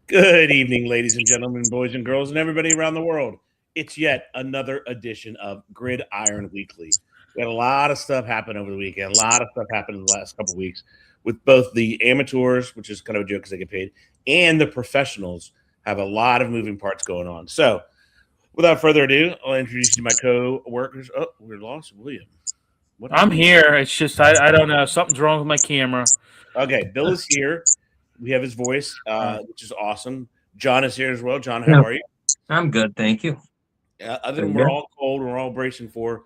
Good evening, ladies and gentlemen, boys and girls, and everybody around the world. It's yet another edition of Gridiron Weekly. We had a lot of stuff happen over the weekend. A lot of stuff happened in the last couple of weeks with both the amateurs, which is kind of a joke because they get paid, and the professionals have a lot of moving parts going on. So, without further ado, I'll introduce you to my co-workers. Oh, we're lost, William. What I'm here. It's just I don't know. Something's wrong with my camera. Okay, Bill is here. We have his voice, which is awesome. John is here as well. John, how are you? I'm good, thank you. Other than we're all cold, we're all bracing for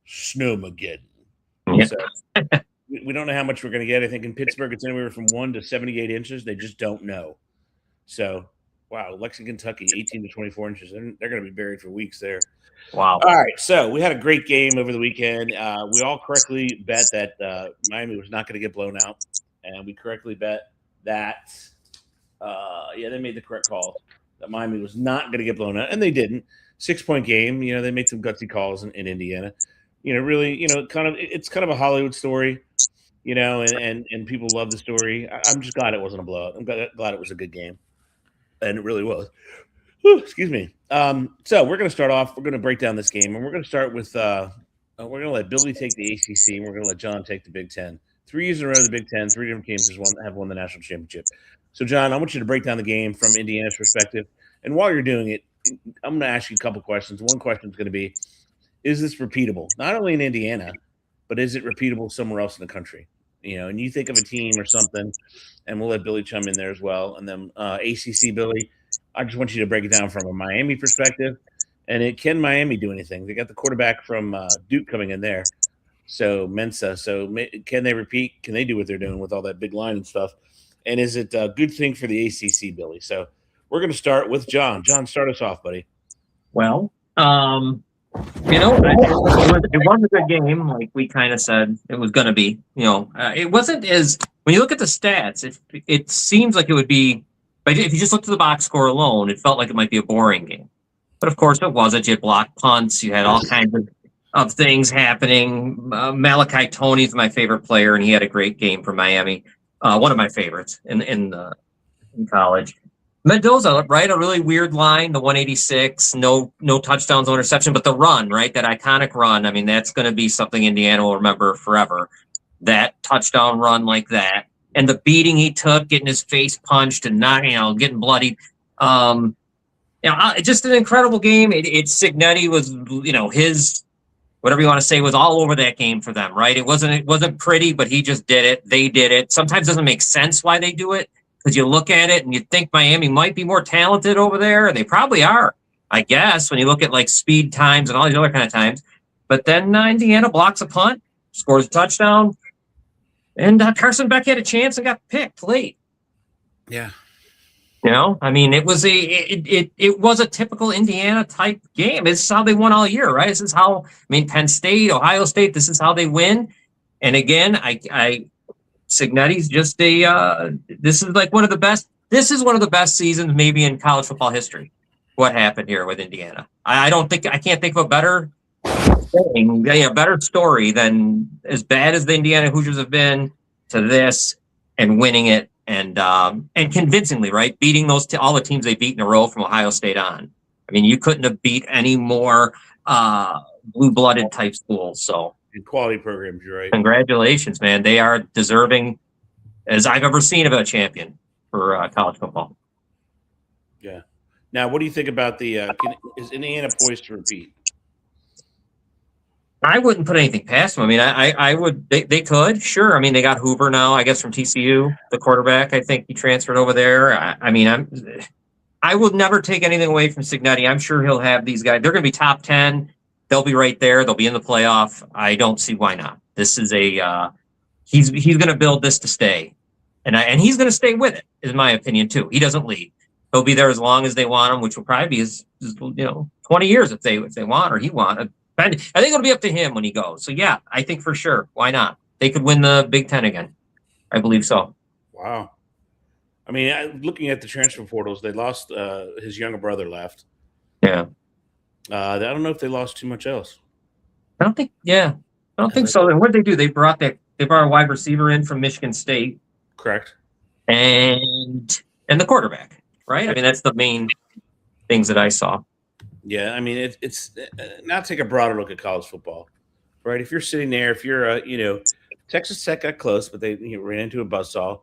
Snowmageddon. Yeah. So, we don't know how much we're going to get. I think in Pittsburgh it's anywhere from 1 to 78 inches. They just don't know. So, wow, Lexington, Kentucky, 18 to 24 inches. They're going to be buried for weeks there. Wow. All right, so we had a great game over the weekend. We all correctly bet that Miami was not going to get blown out, and we correctly bet that they made the correct call that Miami was not going to get blown out, and they didn't. 6-point game. They made some gutsy calls in Indiana. Really, it's kind of a Hollywood story, and people love the story. I'm just glad it wasn't a blowout. I'm glad it was a good game, and it really was. Whew, excuse me. So we're going to start off. We're going to break down this game, and we're going to start with we're going to let Billy take the ACC, and we're going to let John take the Big Ten. 3 years in a row, the Big Ten, 3 different teams have won the national championship. So, John, I want you to break down the game from Indiana's perspective. And while you're doing it, I'm going to ask you a couple questions. One question is going to be, is this repeatable? Not only in Indiana, but is it repeatable somewhere else in the country? And you think of a team or something, and we'll let Billy chime in there as well. And then ACC, Billy, I just want you to break it down from a Miami perspective. And can Miami do anything? They got the quarterback from Duke coming in there. So Mensa. So can they repeat? Can they do what they're doing with all that big line and stuff? And is it a good thing for the ACC, Billy? So we're going to start with John. John, start us off, buddy. Well, it was a good game, like we kind of said it was going to be. It wasn't as when you look at the stats, it seems like it would be. But if you just looked at the box score alone, it felt like it might be a boring game. But of course, it wasn't. You had blocked punts. You had all kinds of things happening. Malachi Tony's my favorite player, and he had a great game for Miami. One of my favorites in college. Mendoza, right? A really weird line, the 186, no touchdowns, no interception, but the run, right? That iconic run. I mean, that's going to be something Indiana will remember forever. That touchdown run like that. And the beating he took, getting his face punched and not, getting bloodied. Just an incredible game. Cignetti was, his whatever you want to say was all over that game for them, right? It wasn't pretty, but he just did it. They did it. Sometimes it doesn't make sense why they do it because you look at it and you think Miami might be more talented over there, and they probably are, I guess, when you look at like speed times and all these other kind of times. But then Indiana blocks a punt, scores a touchdown, and Carson Beck had a chance and got picked late. Yeah. It was a typical Indiana type game. This is how they won all year, right? This is how, Penn State, Ohio State, this is how they win. And again, Cignetti's just this is like one of the best seasons maybe in college football history. What happened here with Indiana? I can't think of a better thing, better story than as bad as the Indiana Hoosiers have been to this and winning it. And convincingly, right? Beating all the teams they beat in a row from Ohio State on. You couldn't have beat any more blue-blooded type schools. So quality programs, you're right. Congratulations, man. They are deserving, as I've ever seen, of a champion for college football. Yeah. Now, what do you think about is Indiana poised to repeat? I wouldn't put anything past them. I would. They could, sure. They got Hoover now, I guess, from TCU, the quarterback. I think he transferred over there. I will never take anything away from Cignetti. I'm sure he'll have these guys. They're going to be top 10. They'll be right there. They'll be in the playoff. I don't see why not. This is he's going to build this to stay, and he's going to stay with it, is my opinion too. He doesn't leave. He'll be there as long as they want him, which will probably be 20 years if they want or he want. I think it'll be up to him when he goes. So, yeah, I think for sure. Why not? They could win the Big Ten again. I believe so. Wow. Looking at the transfer portals, they lost his younger brother left. Yeah. I don't know if they lost too much else. I don't think so. And what did they do? They brought a wide receiver in from Michigan State. Correct. And the quarterback right? I mean, that's the main things that I saw. Yeah, I mean, it's now take a broader look at college football, right? If you're sitting there, if you're, Texas Tech got close, but they ran into a buzzsaw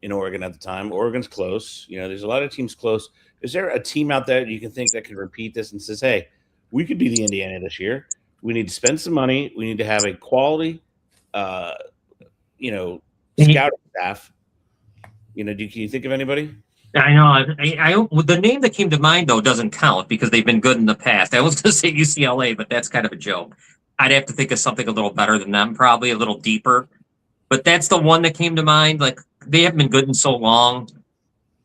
in Oregon at the time. Oregon's close. There's a lot of teams close. Is there a team out there you can think that can repeat this and says, hey, we could be the Indiana this year. We need to spend some money. We need to have a quality, scouting staff. Can you think of anybody? I know. The name that came to mind, though, doesn't count because they've been good in the past. I was going to say UCLA, but that's kind of a joke. I'd have to think of something a little better than them, probably a little deeper. But that's the one that came to mind. Like, they haven't been good in so long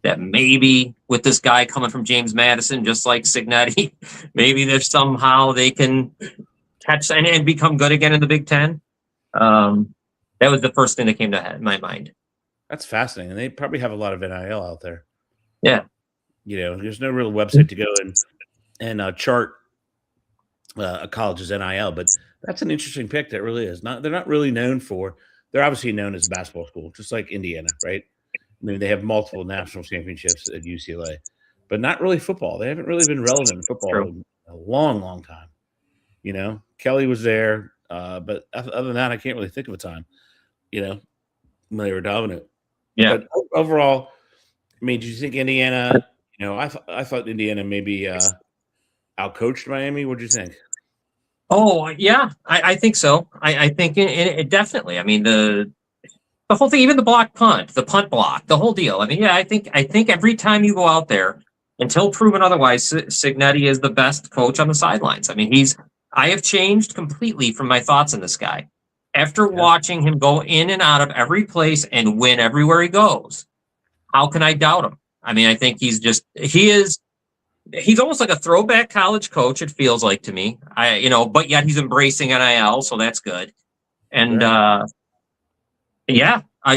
that maybe with this guy coming from James Madison, just like Cignetti, maybe there's somehow they can catch and become good again in the Big Ten. That was the first thing that came to my mind. That's fascinating. And they probably have a lot of NIL out there. Yeah. There's no real website to go and chart a college's NIL, but that's an interesting pick. That really is. They're not really known for. They're obviously known as a basketball school, just like Indiana, right? I mean, they have multiple national championships at UCLA, but not really football. They haven't really been relevant in football in a long, long time. Kelly was there, but other than that, I can't really think of a time. When they were dominant. Yeah. But overall, I mean, do you think Indiana? I thought Indiana maybe outcoached Miami. What do you think? Oh yeah, I think so. I think it definitely. I mean the whole thing, even the block punt, the punt block, the whole deal. I mean, yeah, I think every time you go out there, until proven otherwise, Cignetti is the best coach on the sidelines. I mean, I have changed completely from my thoughts on this guy after watching him go in and out of every place and win everywhere he goes. How can I doubt him? I mean, I think he's almost like a throwback college coach. It feels like to me, but yet he's embracing NIL, so that's good. And I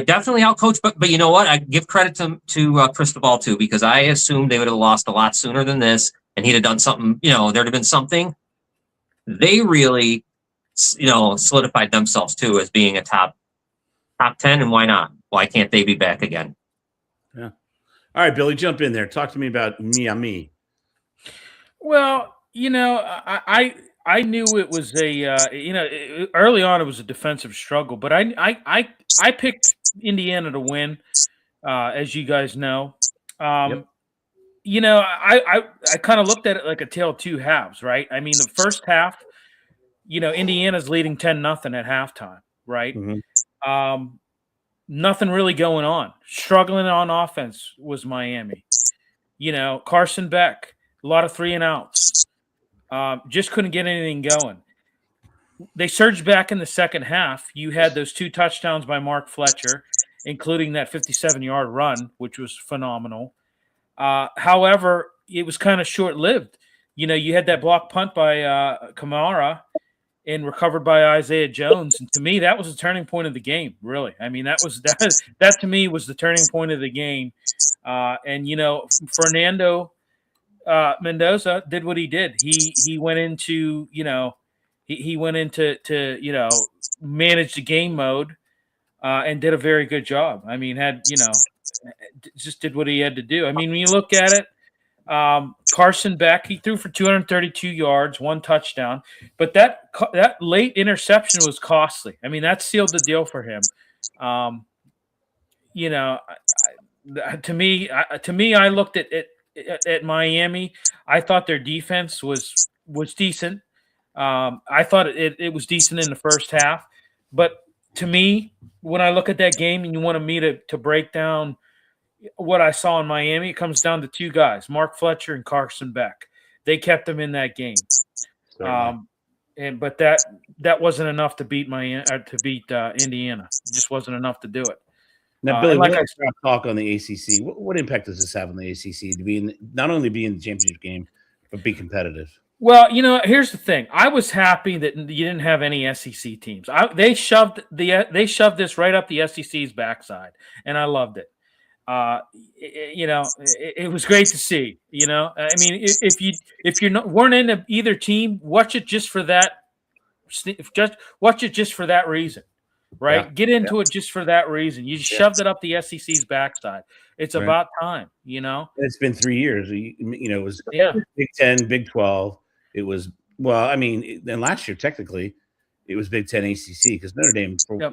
definitely outcoached. But you know what? I give credit to Cristobal too, because I assumed they would have lost a lot sooner than this, and he'd have done something. There'd have been something. They really, solidified themselves too as being a top 10, and why not? Why can't they be back again? Yeah. All right, Billy, jump in there. Talk to me about Miami. Well, I knew it was early on it was a defensive struggle, but I picked Indiana to win, as you guys know. I kind of looked at it like a tale of two halves, right? I mean, the first half, Indiana's leading 10-0 at halftime, right? Mm-hmm. Nothing really going on. Struggling on offense was Miami. Carson Beck, a lot of 3-and-outs. Just couldn't get anything going. They surged back in the second half. You had those 2 touchdowns by Mark Fletcher, including that 57-yard run, which was phenomenal. However, it was kind of short-lived. You had that block punt by Kamara and recovered by Isaiah Jones. And to me, that was the turning point of the game, really. I mean, that to me was the turning point of the game. Fernando Mendoza did what he did. He went into, he went into manage the game mode and did a very good job. I mean, just did what he had to do. I mean, when you look at it, Carson Beck, he threw for 232 yards, 1 touchdown, but that late interception was costly. I mean, that sealed the deal for him. To me, I looked at Miami. I thought their defense was decent. I thought it was decent in the first half, but to me, when I look at that game and you wanted me to break down what I saw in Miami, it comes down to 2 guys, Mark Fletcher and Carson Beck. They kept them in that game. But that wasn't enough to beat Indiana. It just wasn't enough to do it. Now, Billy, let's talk on the ACC. What impact does this have on the ACC to not only be in the championship game, but be competitive? Well, here's the thing. I was happy that you didn't have any SEC teams. They shoved this right up the SEC's backside, and I loved it. It was great to see. I mean, if you weren't into either team, watch it just for that. Just watch it just for that reason, right? Yeah. Get into it just for that reason. You shoved it up the SEC's backside. It's Right. about time, you know? It's been 3 years. It was Yeah. Big 10, Big 12. It was then last year technically it was Big 10 ACC because Notre Dame, Yep.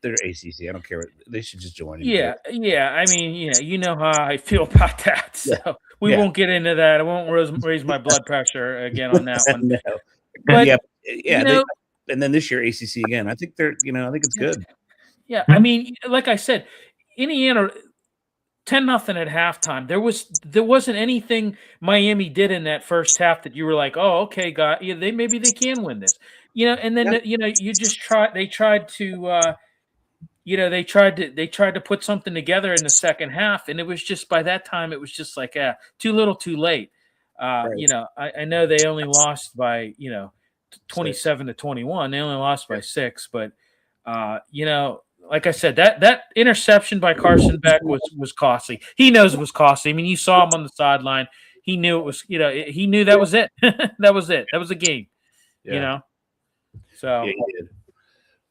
they're ACC. I don't care. They should just join. Yeah. I mean, you know how I feel about that. So we won't get into that. I won't raise my blood pressure again on that one. No. But yeah. you know, And then this year ACC again. I think I think it's good. Yeah, I mean, like I said, Indiana 10-0 at halftime. There wasn't anything Miami did in that first half that you were like, oh, okay, God, yeah, maybe they can win this. And then you just they tried to put something together in the second half, and it was just by that time it was just like too little, too late. Right. I know they only lost by 27-21. They only lost by 6, but like I said, that interception by Carson Beck was costly. He knows it was costly. I mean, you saw him on the sideline. He knew it was. He knew that was it. That was it. That was a game. Yeah. So. Yeah, he did.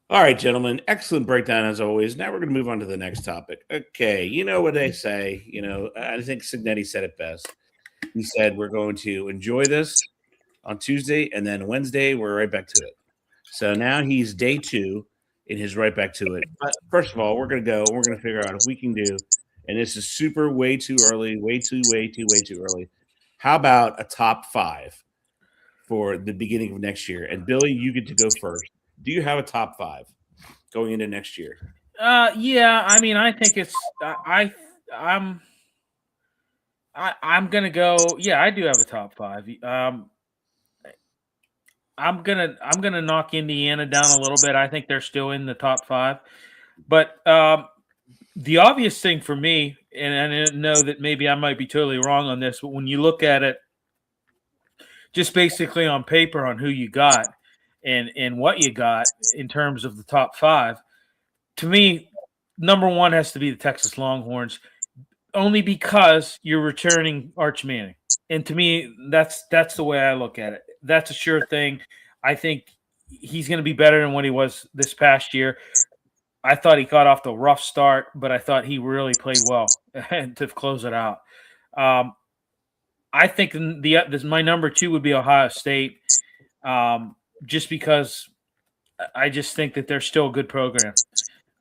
All right, gentlemen. Excellent breakdown as always. Now we're going to move on to the next topic. Okay, you know what they say. I think Signetti said it best. He said we're going to enjoy this on Tuesday, and then Wednesday we're right back to it. So now he's day 2. And he's right back to it. But first of all, we're going to go. We're going to figure out if we can do, and this is way too early, way too early. How about a top 5 for the beginning of next year? And Billy, you get to go first. Do you have a top 5 going into next year? Yeah. I mean, I think it's. I'm gonna go. Yeah, I do have a top 5. I'm gonna knock Indiana down a little bit. I think they're still in the top 5, but the obvious thing for me, and I know that maybe I might be totally wrong on this, but when you look at it, just basically on paper on who you got and what you got in terms of the top 5, to me, number 1 has to be the Texas Longhorns, only because you're returning Arch Manning, and to me, that's the way I look at it. That's a sure thing. I think he's going to be better than what he was this past year. I thought he got off to a rough start, but I thought he really played well to close it out. I think my number 2 would be Ohio State, just because I just think that they're still a good program.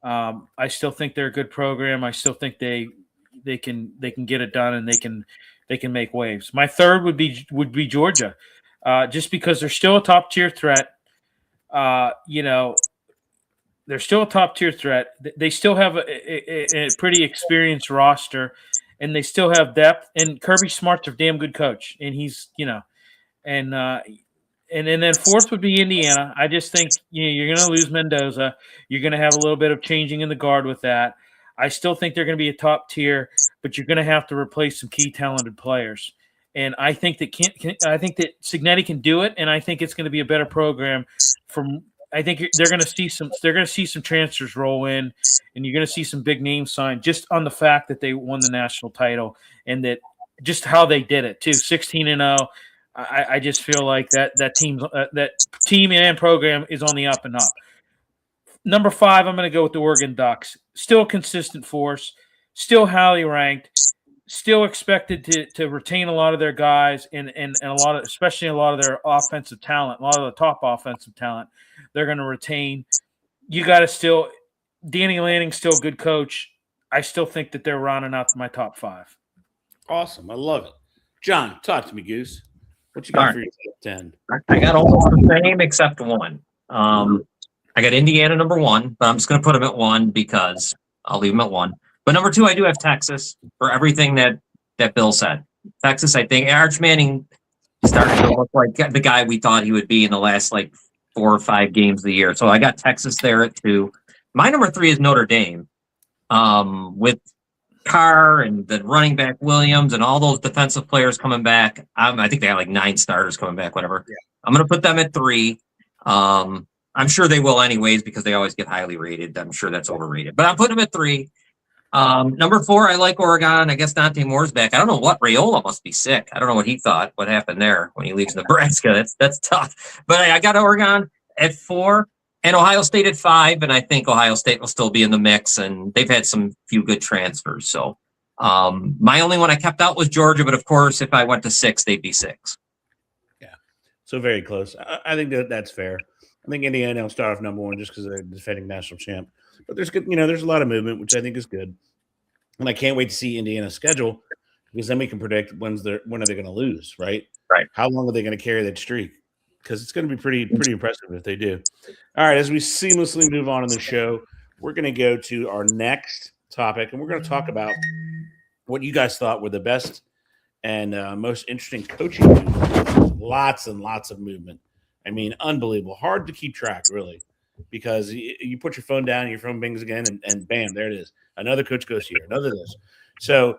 I still think they're a good program. I still think they can get it done, and they can make waves. My 3rd would be Georgia. Just because they're still a top tier threat, they're still a top tier threat. They still have a pretty experienced roster, and they still have depth. And Kirby Smart's a damn good coach, and he's and then 4th would be Indiana. I just think you're going to lose Mendoza. You're going to have a little bit of changing in the guard with that. I still think they're going to be a top tier, but you're going to have to replace some key talented players. And I think that Signetti can do it, and I think it's going to be a better program. I think they're going to see some transfers roll in, and you're going to see some big names signed just on the fact that they won the national title and that just how they did it too. 16-0. I just feel like that team and program is on the up and up. Number 5, I'm going to go with the Oregon Ducks. Still a consistent force, still highly ranked. Still expected to retain a lot of their guys and especially a lot of their offensive talent, a lot of the top offensive talent they're going to retain. You got to Danny Lanning's still a good coach. I still think that they're rounding out my top 5. Awesome. I love it. John, talk to me, Goose. What you got for your top 10? I got almost the same except 1. I got Indiana number 1, but I'm just going to put them at 1 because I'll leave them at 1. But number 2, I do have Texas for everything that Bill said. Texas, I think Arch Manning started to look like the guy we thought he would be in the last 4 or 5 games of the year. So I got Texas there at 2. My number 3 is Notre Dame, with Carr and the running back Williams and all those defensive players coming back. I think they got 9 starters coming back, whatever. Yeah. I'm going to put them at 3. I'm sure they will anyways because they always get highly rated. I'm sure that's overrated, but I'm putting them at 3. Number 4, I like Oregon. I guess Dante Moore's back. I don't know what Raiola must be sick. I don't know what he thought. What happened there when he leaves Nebraska? That's tough. But I got Oregon at 4 and Ohio State at 5. And I think Ohio State will still be in the mix. And they've had few good transfers. So My only one I kept out was Georgia, but of course, if I went to 6, they'd be 6. Yeah, so very close. I think that's fair. I think Indiana will start off number 1 just because they're defending national champ. But there's good, there's a lot of movement, which I think is good. And I can't wait to see Indiana's schedule because then we can predict when are they going to lose, right? Right. How long are they going to carry that streak? Because it's going to be pretty impressive if they do. All right, as we seamlessly move on in the show, we're going to go to our next topic, and we're going to talk about what you guys thought were the best and most interesting coaching moves. Lots and lots of movement. I mean, unbelievable. Hard to keep track, really, because you put your phone down, your phone bings again, and bam, there it is. Another coach goes here, another this. So,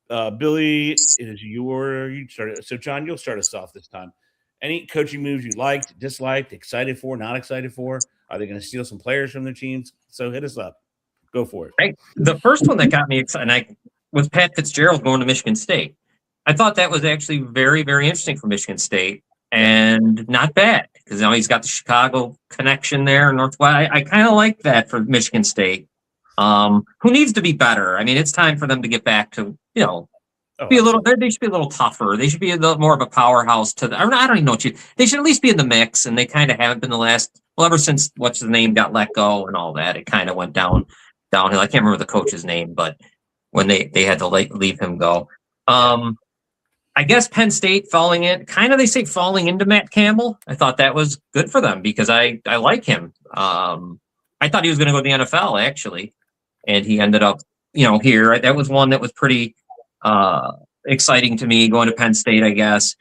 Billy, it is you started. So, John, you'll start us off this time. Any coaching moves you liked, disliked, excited for, not excited for? Are they going to steal some players from their teams? So, hit us up. Go for it. The first one that got me excited was Pat Fitzgerald going to Michigan State. I thought that was actually very, very interesting for Michigan State and not bad because now he's got the Chicago connection there. Northwest. I kind of like that for Michigan State. Who needs to be better? I mean, it's time for them to get back to, be a little. They should be a little tougher. They should be a little more of a powerhouse to. I don't even know what they should at least be in the mix, and they kind of haven't been the last. Well, ever since what's his name got let go and all that, it kind of went downhill. I can't remember the coach's name, but when they had to leave him go. I guess Penn State falling into Matt Campbell. I thought that was good for them because I like him. I thought he was going to go to the NFL actually, and he ended up here. That was one that was pretty exciting to me going to Penn State. I guess.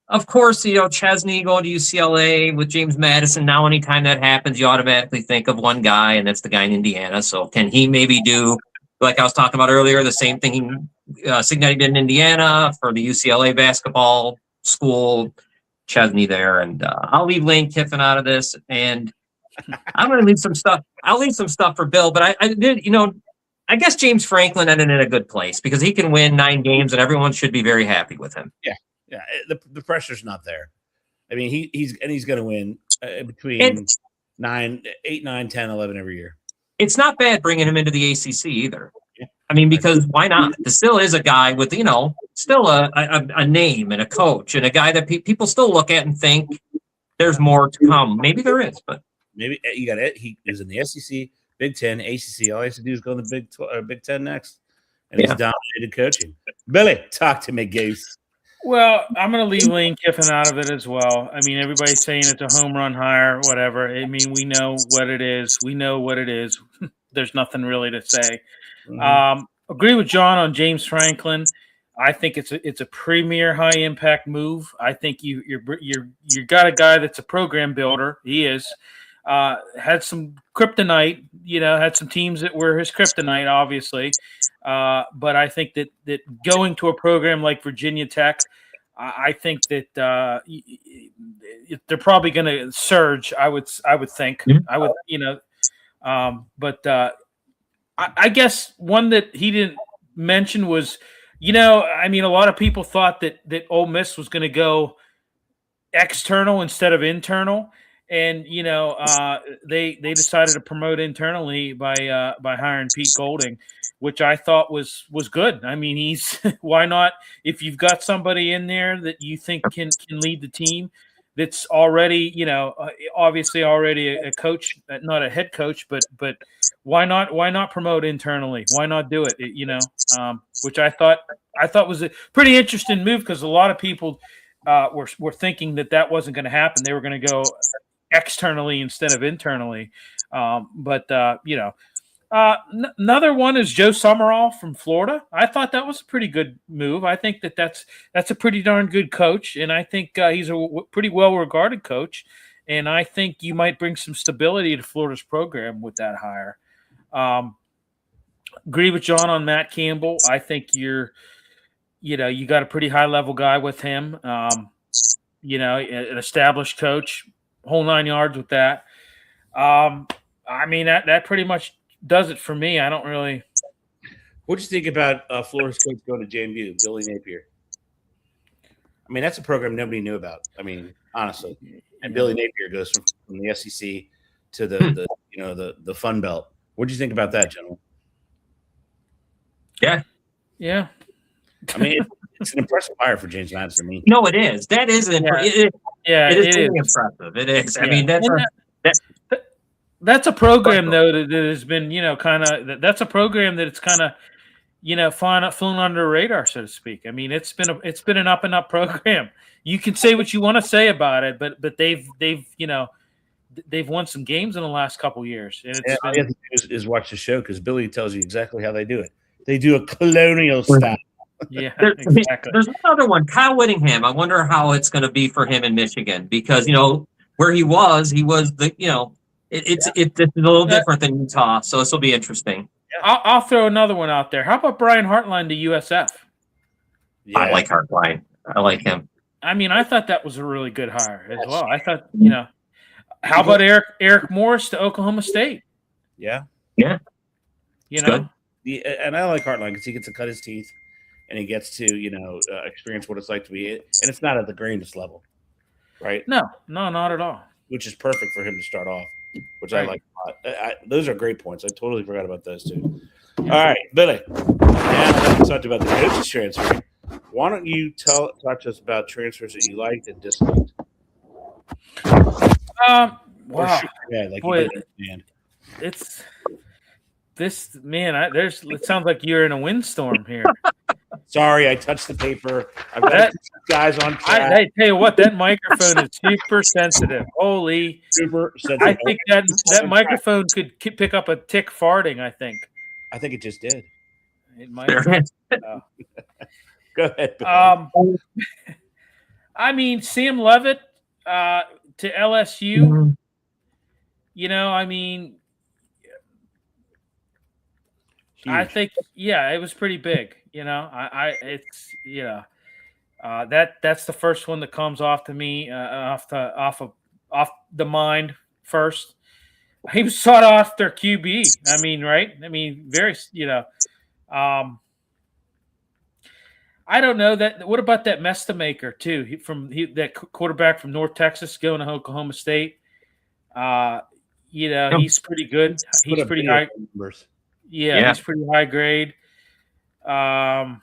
Of course, Chesney going to UCLA with James Madison. Now, anytime that happens, you automatically think of one guy, and that's the guy in Indiana. So, can he maybe do, like I was talking about earlier, the same thing Signetti did in Indiana for the UCLA basketball school? Chesney there, and I'll leave Lane Kiffin out of this, and I'm going to leave some stuff. I'll leave some stuff for Bill, but I did, I guess James Franklin ended in a good place because he can win 9 games, and everyone should be very happy with him. Yeah. Yeah, the pressure's not there. I mean, he's going to win between 8, 9, 10, 11 every year. It's not bad bringing him into the ACC either. Yeah. I mean, because why not? There still is a guy with, still a name and a coach and a guy that people still look at and think there's more to come. Maybe there is, but maybe you got it. He is in the SEC, Big Ten, ACC. All he has to do is go to the Big Ten next, and he's dominated coaching. Billy, talk to me, Goose. Well, I'm going to leave Lane Kiffin out of it as well. I mean, everybody's saying it's a home run hire, whatever. I mean, we know what it is. There's nothing really to say. Mm-hmm. Agree with John on James Franklin. I think it's a premier high impact move. I think you got a guy that's a program builder. He is. Had some kryptonite. Had some teams that were his kryptonite, obviously. But I think that going to a program like Virginia Tech, I think that they're probably going to surge. I would think. Mm-hmm. I guess one that he didn't mention was, I mean, a lot of people thought that Ole Miss was going to go external instead of internal. And they decided to promote internally by hiring Pete Golding, which I thought was good. I mean, he's why not? If you've got somebody in there that you think can lead the team, that's already obviously already a coach, not a head coach, but why not promote internally? Why not do it? Which I thought was a pretty interesting move because a lot of people were thinking that wasn't going to happen. They were going to go externally instead of internally. Another one is Joe Summerall from Florida. I thought that was a pretty good move. I think that's a pretty darn good coach, and I think he's a pretty well-regarded coach, and I think you might bring some stability to Florida's program with that hire. Agree with John on Matt Campbell. I think you got a pretty high-level guy with him, an established coach, whole 9 yards with that. I mean, that pretty much does it for me. I don't really. What'd you think about Florida's coach going to JMU, Billy Napier? I mean, that's a program nobody knew about. I mean, honestly, and Billy Napier goes from the SEC to the Fun Belt. What'd you think about that, gentlemen? Yeah. Yeah. I mean, it's an impressive hire for James Madison. I mean, No, it is. That is an Yeah, it is it really is. impressive. It is. I Yeah. mean, that's And that's a program though that has been, kind of that's a program that it's kind of, flown under the radar, so to speak. I mean, it's been an up and up program. You can say what you want to say about it, but they've they've won some games in the last couple years, and it's all been you have to do is watch the show because Billy tells you exactly how they do it. They do a colonial style. yeah, exactly. There's one other one, Kyle Whittingham. I wonder how it's going to be for him in Michigan because where he was the this is a little different than Utah, so this will be interesting. I'll throw another one out there. How about Brian Hartline to USF? Yeah. I like Hartline. I like him. I mean, I thought that was a really good hire as well. I thought, how about Eric Morris to Oklahoma State? Yeah. Yeah. Good. And I like Hartline because he gets to cut his teeth and he gets to, experience what it's like to be it. And it's not at the grandest level, right? No, not at all. Which is perfect for him to start off, which Right. I like a lot. Those are great points. I totally forgot about those two. All right, Billy. Now let's talk about the coaches transfer. Why don't you talk to us about transfers that you liked and disliked? Wow. Yeah, like Boy, you didn't understand. It's this man. It sounds like you're in a windstorm here. Sorry, I touched the paper. I've got That- guys on track. I tell you what, that microphone is super sensitive. Holy! Super sensitive. I think that microphone could pick up a tick farting. I think I think it just did. it might. Go ahead. Billy. I mean, Sam Levitt to LSU. I mean, I Huge. think it was pretty big. It's that's the first one that comes off to me off the mind first. He was sought after QB. I mean, right? I mean, very. I don't know that. What about that Mestamaker too? That quarterback from North Texas going to Oklahoma State. He's pretty good. He's pretty high. Numbers. Yeah, he's pretty high grade. That's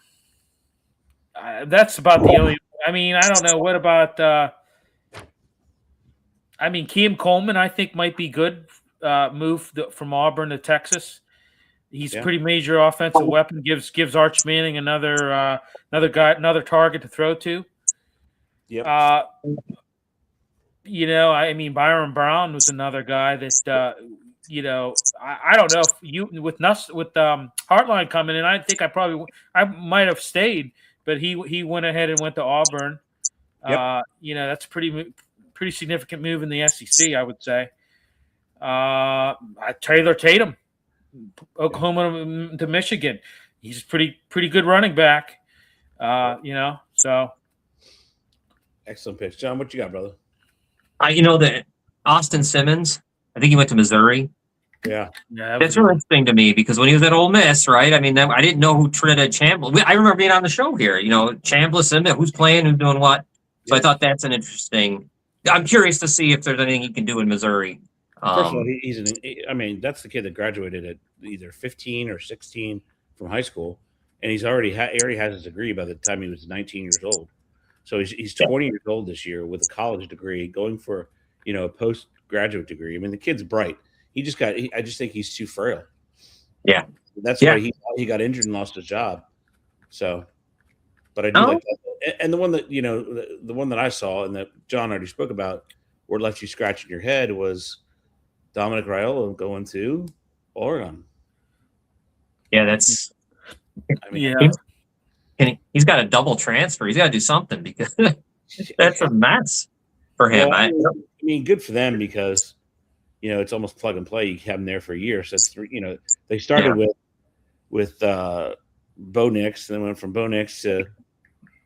about the only. I mean, I don't know. What about? Keem Coleman, I think might be good. Move from Auburn to Texas. He's a pretty major offensive weapon. Gives Arch Manning another target to throw to. Yep. Byron Brown was another guy that I don't know if with Hartline coming in, I think I might have stayed, but he went ahead and went to Auburn. Yep. That's a pretty significant move in the SEC, I would say. Taylor Tatum, Oklahoma to Michigan. He's a pretty good running back. So Excellent pitch. John, what you got, brother? That Austin Simmons, I think he went to Missouri. Yeah. That's really interesting to me because when he was at Ole Miss, right? I mean, I didn't know who Trinidad Chambliss. I remember being on the show here. Chambliss and who's playing, who's doing what. So I thought that's an interesting. I'm curious to see if there's anything he can do in Missouri. First of all, that's the kid that graduated at either 15 or 16 from high school, and he already has his degree by the time he was 19 years old. So he's 20 years old this year with a college degree, going for a postgraduate degree. I mean, the kid's bright. I just think he's too frail. Yeah, that's why he got injured and lost his job. So, but I do like that. And the one that the one that I saw and that John already spoke about, where it left you scratching your head, was Dominic Raiola going to Oregon. Yeah, that's. He's got a double transfer. He's got to do something because that's a mess for him. Well, good for them because it's almost plug and play. You have them there for a year. So it's they started with Bo Nix, then went from Bo Nix to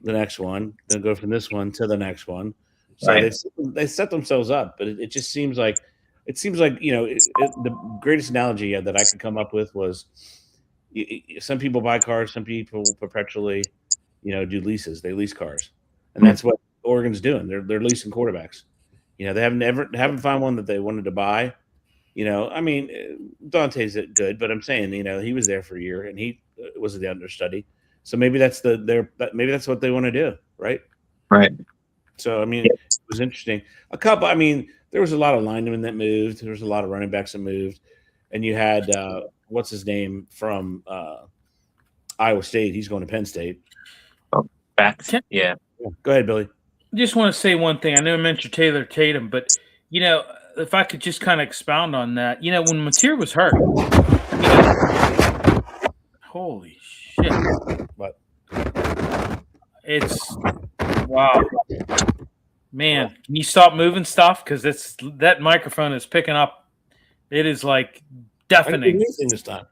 the next one, then go from this one to the next one. So they set themselves up, but it just seems like the greatest analogy that I could come up with was some people buy cars, some people perpetually do leases. They lease cars, and that's what Oregon's doing. They're leasing quarterbacks. They haven't found one that they wanted to buy. Dante's good, but I'm saying he was there for a year and he was the understudy. So maybe that's maybe that's what they want to do, right? Right. So I mean, it was interesting. A couple. I mean, there was a lot of linemen that moved. There was a lot of running backs that moved, and you had what's his name from Iowa State. He's going to Penn State. Back. Yeah. Go ahead, Billy. Just want to say one thing. I know I mentioned Taylor Tatum, but if I could just kind of expound on that, when Mateer was hurt, holy shit! What? It's wow, man. Can you stop moving stuff? Because that microphone is picking up. It is like deafening. I didn't move this time.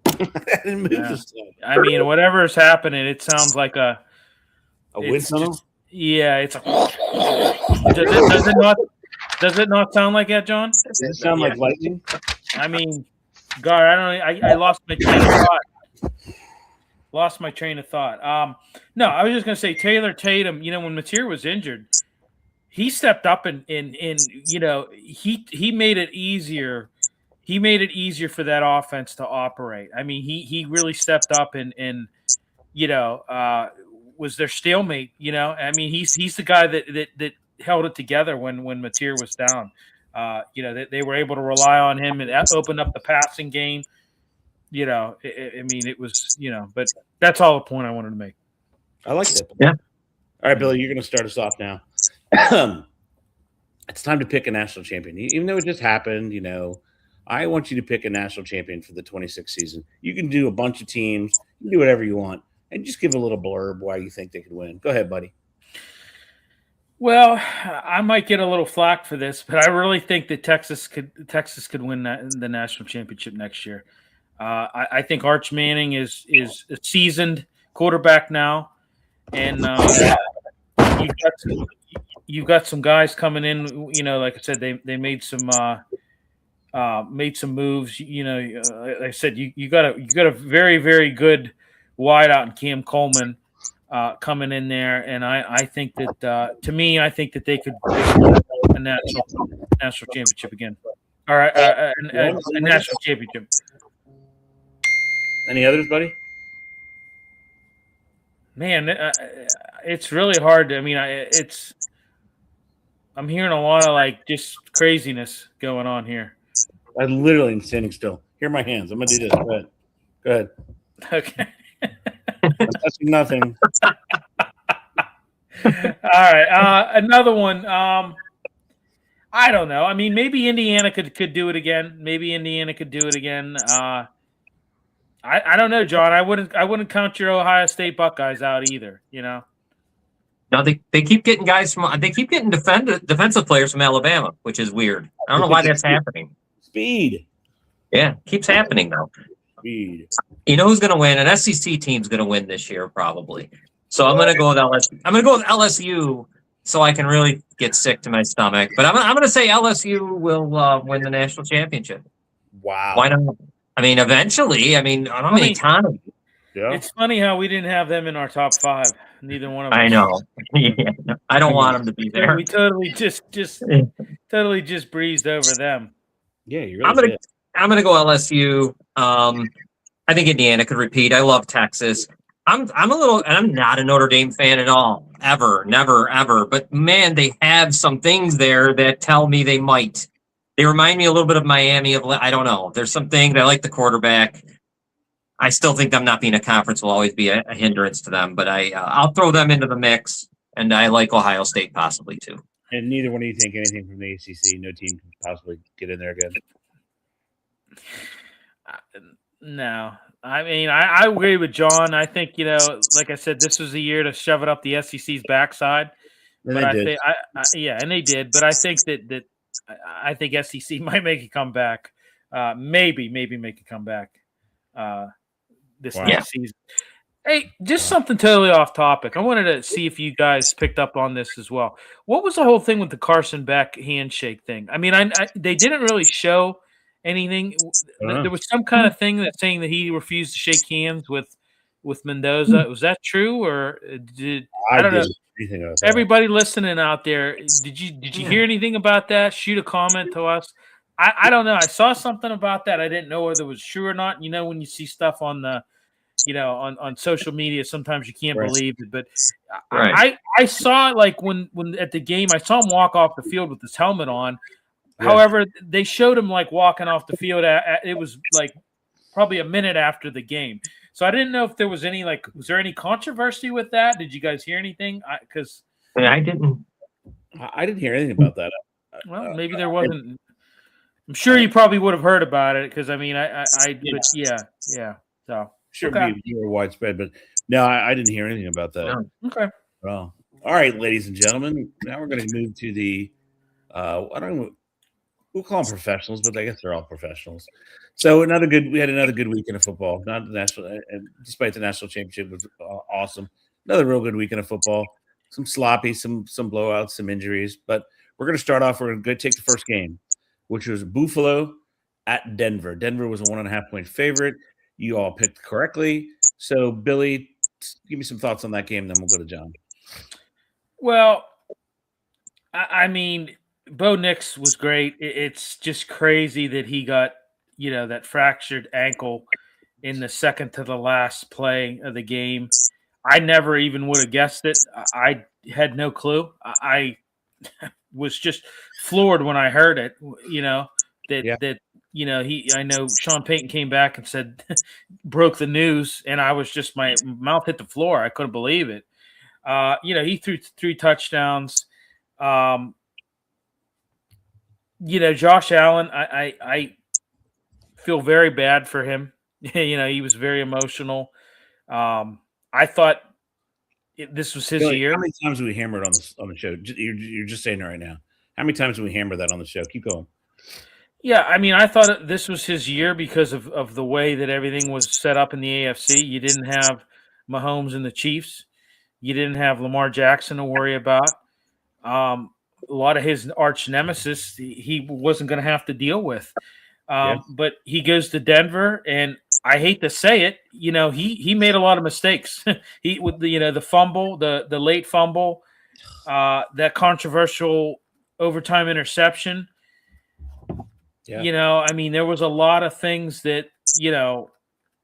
I didn't move this time. I mean, whatever is happening, it sounds like a wind tunnel. Yeah, it's does it not sound like that, John? Does it sound like lightning? I mean, God, I don't know. I lost my train of thought. No, I was just gonna say Taylor Tatum. When Mateer was injured, he stepped up and he made it easier. He made it easier for that offense to operate. I mean, he really stepped up and was their stalemate. I mean, he's the guy that held it together when Mateer was down. They were able to rely on him, and that opened up the passing game. I mean, it was, but that's all the point I wanted to make. I like that. Yeah. All right, Billy, you're going to start us off now. It's time to pick a national champion. Even though it just happened, I want you to pick a national champion for the 26th season. You can do a bunch of teams. You can do whatever you want. And just give a little blurb why you think they could win. Go ahead, buddy. Well, I might get a little flack for this, but I really think that Texas could win the national championship next year. I think Arch Manning is a seasoned quarterback now, and you've got some guys coming in. Like I said, they made some moves. Like I said, you got a very, very good wideout in Cam Coleman coming in there, and I think that I think that they could win a national championship again. All right, a national championship. Any others, buddy? Man, it's really hard. I'm hearing a lot of just craziness going on here. I literally am standing still. Here are my hands. I'm gonna do this. Go ahead. Okay. I'm touching nothing. All right. Another one. I don't know. I mean, maybe Indiana could do it again. I don't know, John. I wouldn't count your Ohio State Buckeyes out either. No, they keep getting guys from. They keep getting defensive players from Alabama, which is weird. I don't know why that's happening. Speed. Yeah, keeps happening now. Speed. You know who's going to win? An SEC team's going to win this year, probably. So I'm going to go with LSU. I'm going to go with LSU, so I can really get sick to my stomach. But I'm going to say LSU will win the national championship. Wow. Why not? I mean, eventually. I mean, how many times? Yeah. It's funny how we didn't have them in our top 5. Neither one of us. I know. Yeah, I don't want them to be there. We totally just breezed over them. Yeah, you really I'm gonna go LSU. I think Indiana could repeat. I love Texas. I'm not a Notre Dame fan at all. Ever, never, ever. But man, they have some things there that tell me they might. They remind me a little bit of Miami. I don't know. There's some things. I like the quarterback. I still think them not being a conference will always be a hindrance to them. But I'll throw them into the mix, and I like Ohio State possibly too. And neither one of you think anything from the ACC. No team can possibly get in there again. No. I mean, I agree with John. I think, like I said, this was the year to shove it up the SEC's backside. And but they did. and they did. But I think that I think SEC might make a comeback. Maybe make a comeback this next season. Hey, just something totally off topic. I wanted to see if you guys picked up on this as well. What was the whole thing with the Carson Beck handshake thing? I mean, they didn't really show anything. There was some kind of thing that's saying that he refused to shake hands with Mendoza. Was that true, or I don't know? Everybody listening out there, did you hear anything about that? Shoot a comment to us. I don't know. I saw something about that. I didn't know whether it was true or not. When you see stuff on the on social media, sometimes you can't Right. believe it. But Right. I saw it like when at the game, I saw him walk off the field with his helmet on. Yeah. However, they showed him like walking off the field. It was like probably a minute after the game. So I didn't know if there was was there any controversy with that? Did you guys hear anything? Because I didn't. I didn't hear anything about that. Well, maybe there wasn't. I'm sure you probably would have heard about it because but yeah. So Sure, okay. it'd be more widespread, but no, I didn't hear anything about that. No. Okay. Well, all right, ladies and gentlemen. Now we're going to move to the. I don't know. We'll call them professionals, but I guess they're all professionals. So we had another good weekend of football. Not the national, and despite the national championship was awesome. Another real good weekend of football. Some sloppy, some blowouts, some injuries. But we're going to start off. We're going to take the first game, which was Buffalo at Denver. Denver was a 1.5-point favorite. You all picked correctly. So, Billy, give me some thoughts on that game, then we'll go to John. Well, I mean, Bo Nix was great. It's just crazy that he got, that fractured ankle in the second to the last play of the game. I never even would have guessed it. I had no clue. I was just floored when I heard it, I know Sean Payton came back and said, broke the news, and I was just, my mouth hit the floor. I couldn't believe it. He threw 3 touchdowns. Josh Allen, I feel very bad for him. He was very emotional. I thought this was his year. How many times have we hammered on the show? You're just saying it right now. How many times have we hammered that on the show? Keep going. Yeah, I mean, I thought this was his year because of the way that everything was set up in the AFC. You didn't have Mahomes and the Chiefs. You didn't have Lamar Jackson to worry about. A lot of his arch nemesis he wasn't going to have to deal with. But he goes to Denver, and I hate to say it, he made a lot of mistakes. He with the fumble, the late fumble, that controversial overtime interception. Yeah. I mean, there was a lot of things that,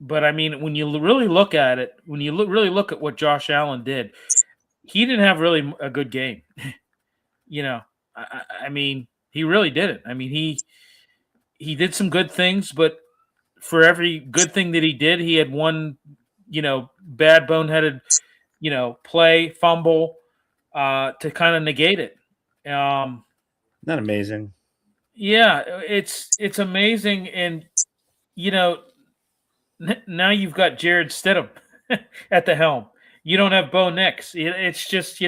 but I mean, when you really look at it, really look at what Josh Allen did, he didn't have really a good game. I mean, he really didn't. I mean, he did some good things, but for every good thing that he did, he had one, bad boneheaded, play, fumble, to kind of negate it. Not amazing. Yeah, it's amazing, and now you've got Jared Stidham at the helm. You don't have Bo Nix. It's just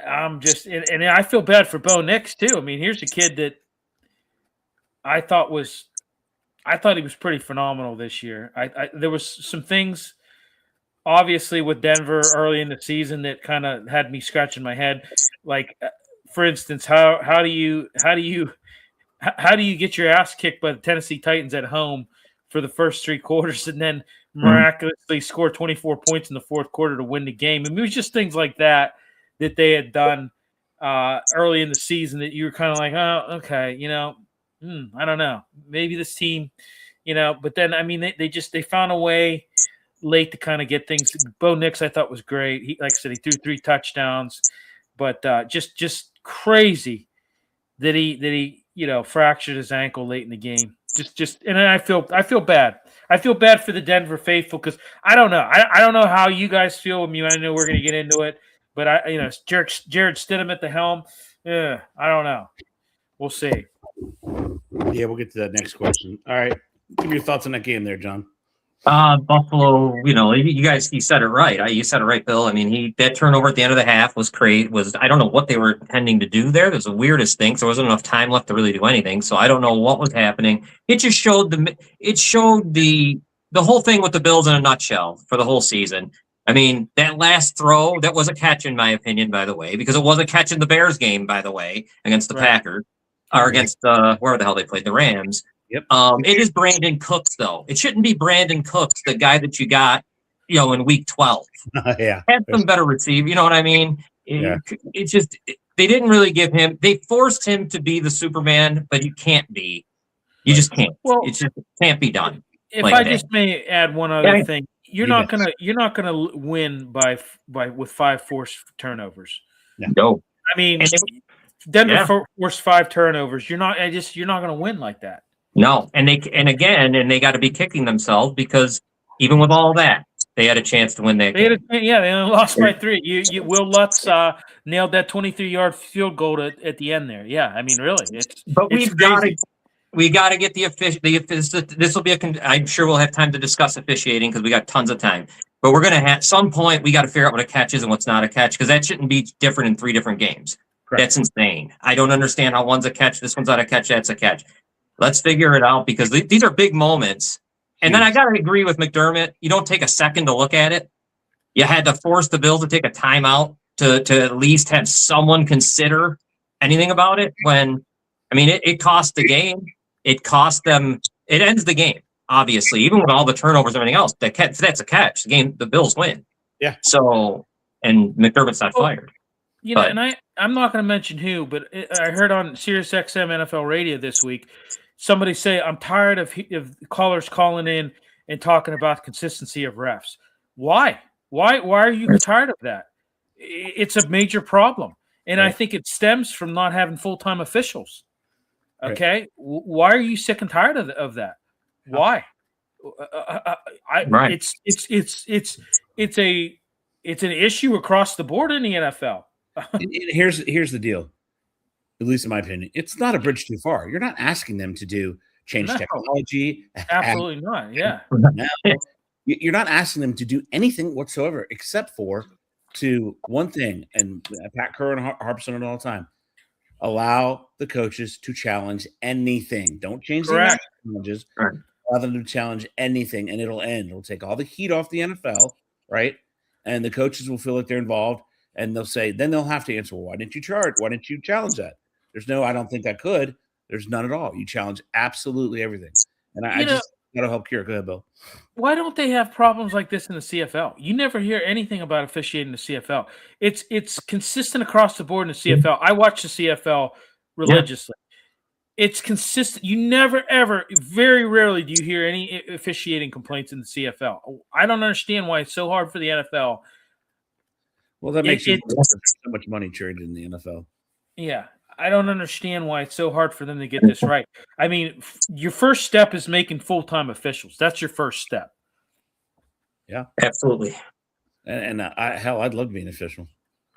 I'm just, and I feel bad for Bo Nix too. I mean, here's a kid that I thought he was pretty phenomenal this year. There was some things obviously with Denver early in the season that kind of had me scratching my head, like. For instance, how do you get your ass kicked by the Tennessee Titans at home for the first 3 quarters and then miraculously score 24 points in the fourth quarter to win the game? I mean, it was just things like that they had done early in the season that you were kind of like, oh, okay, I don't know, maybe this team, But then, I mean, they found a way late to kind of get things. Bo Nix, I thought, was great. He, like I said, he threw 3 touchdowns, but just crazy that he fractured his ankle late in the game. And I feel bad. I feel bad for the Denver faithful because I don't know. I don't know how you guys feel. I mean, I know we're going to get into it, but Jared Stidham at the helm. I don't know. We'll see. Yeah, we'll get to that next question. All right, give me your thoughts on that game there, John. Buffalo, you said it right. You said it right, Bill. I mean, that turnover at the end of the half was great. I don't know what they were intending to do there. There's the weirdest thing. So there wasn't enough time left to really do anything. So I don't know what was happening. It just showed the whole thing with the Bills in a nutshell for the whole season. I mean, that last throw, that was a catch in my opinion, by the way, because it was a catch in the Bears game, by the way, against the Packers or against where the hell they played, the Rams. Yep. It is Brandon Cooks, though. It shouldn't be Brandon Cooks, the guy that you got, in week 12. Yeah. Had some better receive. You know what I mean? It's just, they didn't really give him, they forced him to be the Superman, but you can't be. You just can't. Well, it just can't be done. If like I that. just may add one other Yeah. thing, you're You not bet. gonna win with 5 forced turnovers. No. I mean, And Denver yeah. forced 5 turnovers. You're not gonna win like that. No. And they got to be kicking themselves because even with all that, they had a chance to win that They game. they only lost by 3. Will Lutz nailed that 23-yard field goal at the end there. Yeah, I mean, really, But it's we crazy. got to get the official. This will be I'm sure we'll have time to discuss officiating because we got tons of time. But we're gonna have some point. We got to figure out what a catch is and what's not a catch because that shouldn't be different in 3 different games. Correct. That's insane. I don't understand how one's a catch, this one's not a catch, that's a catch. Let's figure it out because these are big moments. And then I got to agree with McDermott. You don't take a second to look at it. You had to force the Bills to take a timeout to at least have someone consider anything about it. When I mean, it cost the game. It cost them. It ends the game. Obviously, even with all the turnovers and everything else, that's a catch. The Bills win. Yeah. So, and McDermott's not fired. You know, and I'm not going to mention who, but I heard on Sirius XM NFL radio this week somebody say, "I'm tired of callers calling in and talking about consistency of refs." Why? Why are you tired of that? It's a major problem, and I think it stems from not having full-time officials. Okay, why are you sick and tired of that? Why? It's an issue across the board in the NFL. Here's the deal. At least in my opinion, it's not a bridge too far. You're not asking them to change technology. Absolutely not. Yeah. No, you're not asking them to do anything whatsoever except for one thing. And Pat Kerr and harps on it all the time. Allow the coaches to challenge anything. Don't change the challenges. Right. Allow them to challenge anything, and it'll end. It'll take all the heat off the NFL, right? And the coaches will feel like they're involved, and then they'll have to answer, well, why didn't you charge? Why didn't you challenge that? There's no, I don't think I could. There's none at all. You challenge absolutely everything. And I just got to help Kira. Go ahead, Bill. Why don't they have problems like this in the CFL? You never hear anything about officiating the CFL. It's consistent across the board in the CFL. I watch the CFL religiously. Yeah. It's consistent. You never, ever, very rarely do you hear any officiating complaints in the CFL. I don't understand why it's so hard for the NFL. Well, that makes it so much money traded in the NFL. Yeah. I don't understand why it's so hard for them to get this right. I mean, your first step is making full-time officials. That's your first step. Yeah, absolutely. And I'd love to be an official.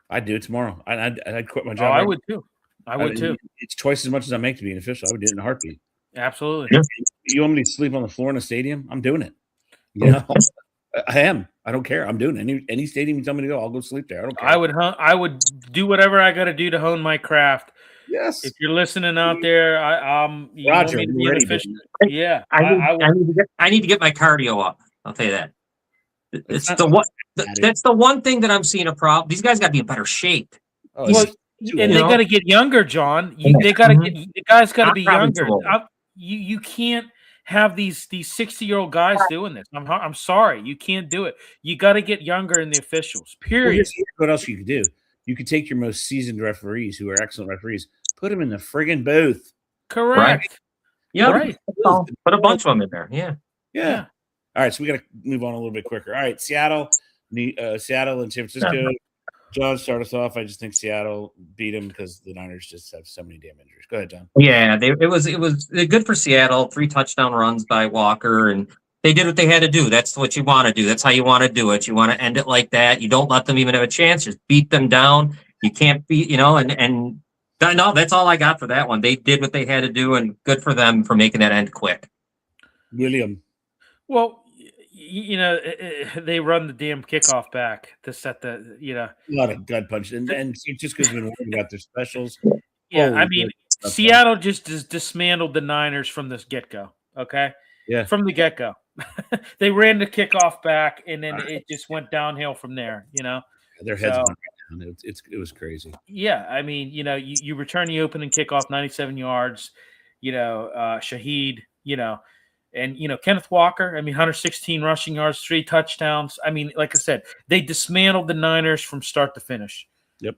I'd do it tomorrow. I'd quit my job. Oh, I would too. I would too. It's twice as much as I make to be an official. I would do it in a heartbeat. Absolutely. Yeah. You want me to sleep on the floor in a stadium? I'm doing it. You know, I am. I don't care. I'm doing it. Any stadium you tell me to go, I'll go sleep there. I don't care. I would do whatever I got to do to hone my craft. Yes. If you're listening out there, you Roger, want me to be an official? Yeah. I need to get my cardio up. I'll tell you that. That's the one thing that I'm seeing a problem. These guys got to be in better shape. Oh, well, and they got to get younger, John. They got to get the guys got to be younger. You can't have these 60-year-old guys doing this. I'm sorry, you can't do it. You got to get younger in the officials. Period. Well, here's what else you could do? You could take your most seasoned referees, who are excellent referees, put them in the friggin' booth. Correct. Right. Yeah. Right. Put a bunch of them in there. Yeah. All right, so we got to move on a little bit quicker. All right, Seattle and San Francisco. John, start us off. I just think Seattle beat them because the Niners just have so many damn injuries. Go ahead, John. Yeah, it was good for Seattle. 3 touchdown runs by Walker, and they did what they had to do. That's what you want to do. That's how you want to do it. You want to end it like that. You don't let them even have a chance. Just beat them down. You can't beat, and no, that's all I got for that one. They did what they had to do, and good for them for making that end quick. William. Well, they run the damn kickoff back to set the, a lot of gut punch, and just because we've been worried about their specials. Yeah, I mean, Seattle just dismantled the Niners from this get-go. Okay, yeah, from the get-go, they ran the kickoff back, and then it just went downhill from there. Their heads went down. It was crazy. Yeah, I mean, you return the opening kickoff, 97 yards. Shaheed, and, Kenneth Walker, 116 rushing yards, 3 touchdowns. I mean, like I said, they dismantled the Niners from start to finish. Yep.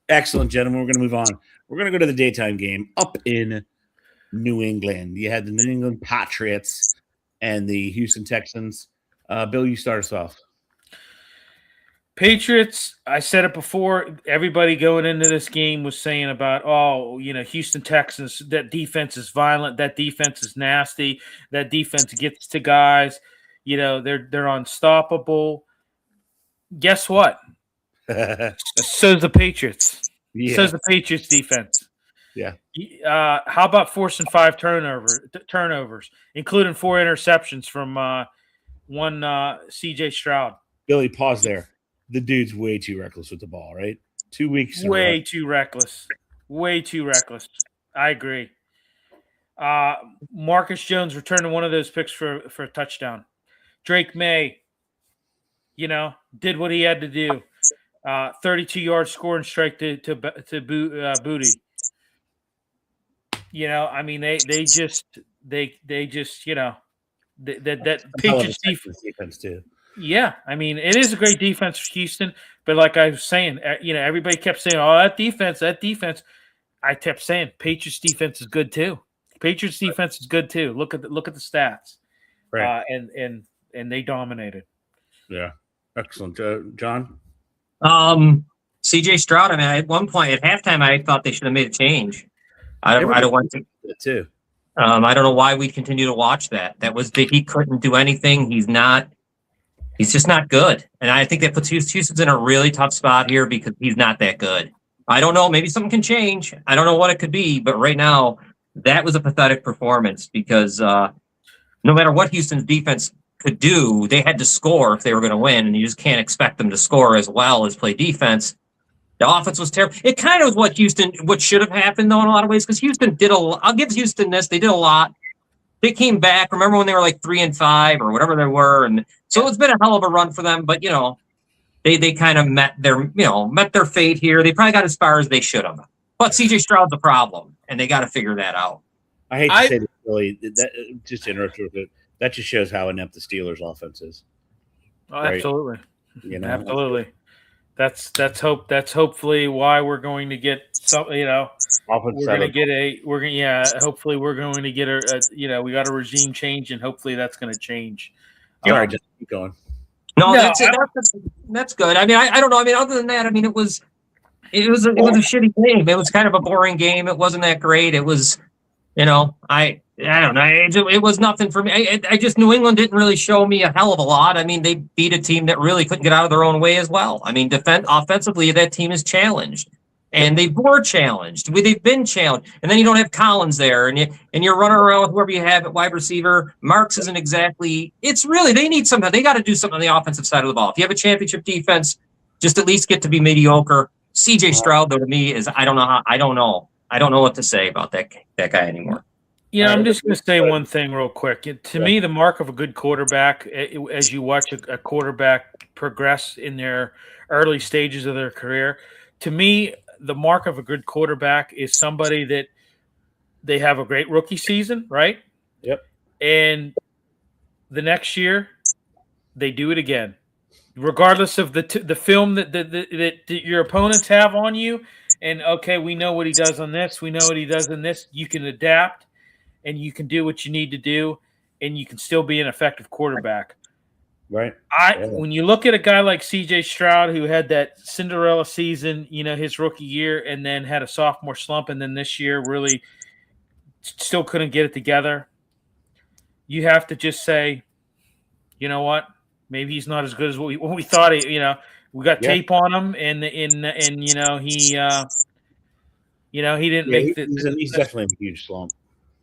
Excellent, gentlemen. We're going to move on. We're going to go to the daytime game up in New England. You had the New England Patriots and the Houston Texans. Bill, you start us off. Patriots, I said it before, everybody going into this game was saying about, Houston Texans, that defense is violent, that defense is nasty, that defense gets to guys, they're unstoppable. Guess what? So's the Patriots. Yeah. So's the Patriots defense. Yeah. How about forcing 5 turnovers, including 4 interceptions from one CJ Stroud? Billy, pause there. The dude's way too reckless with the ball, right? 2 weeks. Way too reckless. Way too reckless. I agree. Marcus Jones returned one of those picks for a touchdown. Drake May, did what he had to do. 32-yard scoring strike to Booty. They just that Patriots defense too. Yeah, it is a great defense for Houston, but like I was saying, everybody kept saying, "Oh, that defense." I kept saying, Patriots defense is good too. Patriots defense is good too. Look at the stats, right? And they dominated. Yeah, excellent, John. CJ Stroud. At one point at halftime, I thought they should have made a change. I don't want to too. I don't know why we continue to watch that. He couldn't do anything. He's just not good. And I think that puts Houston's in a really tough spot here because he's not that good. I don't know. Maybe something can change. I don't know what it could be. But right now, that was a pathetic performance because no matter what Houston's defense could do, they had to score if they were going to win. And you just can't expect them to score as well as play defense. The offense was terrible. It kind of was what should have happened, though, in a lot of ways, because Houston did I'll give Houston this. They did a lot. They came back. Remember when they were like 3-5 or whatever they were, and so it's been a hell of a run for them. But they kind of met their fate here. They probably got as far as they should have. But CJ Stroud's a problem, and they got to figure that out. I hate to say this, really. Just to interrupt you, but that just shows how inept the Steelers' offense is. Oh, right? Absolutely. Absolutely. That's hopefully why we're going to get some. Hopefully we're going to get a we got a regime change, and hopefully that's going to change. All right, just keep going. No, that's good. I don't know. Other than that, it was a shitty game. It was kind of a boring game. It wasn't that great. It was, I don't know. It was nothing for me. New England didn't really show me a hell of a lot. They beat a team that really couldn't get out of their own way as well. Offensively, that team is challenged. And they were challenged. They've been challenged. And then you don't have Collins there. And you're running around with whoever you have at wide receiver. Marks isn't exactly – they need something. They got to do something on the offensive side of the ball. If you have a championship defense, just at least get to be mediocre. CJ Stroud, though, to me, is I don't know what to say about that guy anymore. I'm just going to say one thing real quick. To me, the mark of a good quarterback, as you watch a quarterback progress in their early stages of their career, to me – the mark of a good quarterback is somebody that they have a great rookie season, right? Yep. And the next year, they do it again, regardless of the film that your opponents have on you. And okay, we know what he does on this. We know what he does on this. You can adapt, and you can do what you need to do, and you can still be an effective quarterback. Right. When you look at a guy like CJ Stroud, who had that Cinderella season, his rookie year, and then had a sophomore slump, and then this year really still couldn't get it together, you have to just say, you know what? Maybe he's not as good as what we thought. We got tape on him, and he didn't make the. He's definitely a huge slump,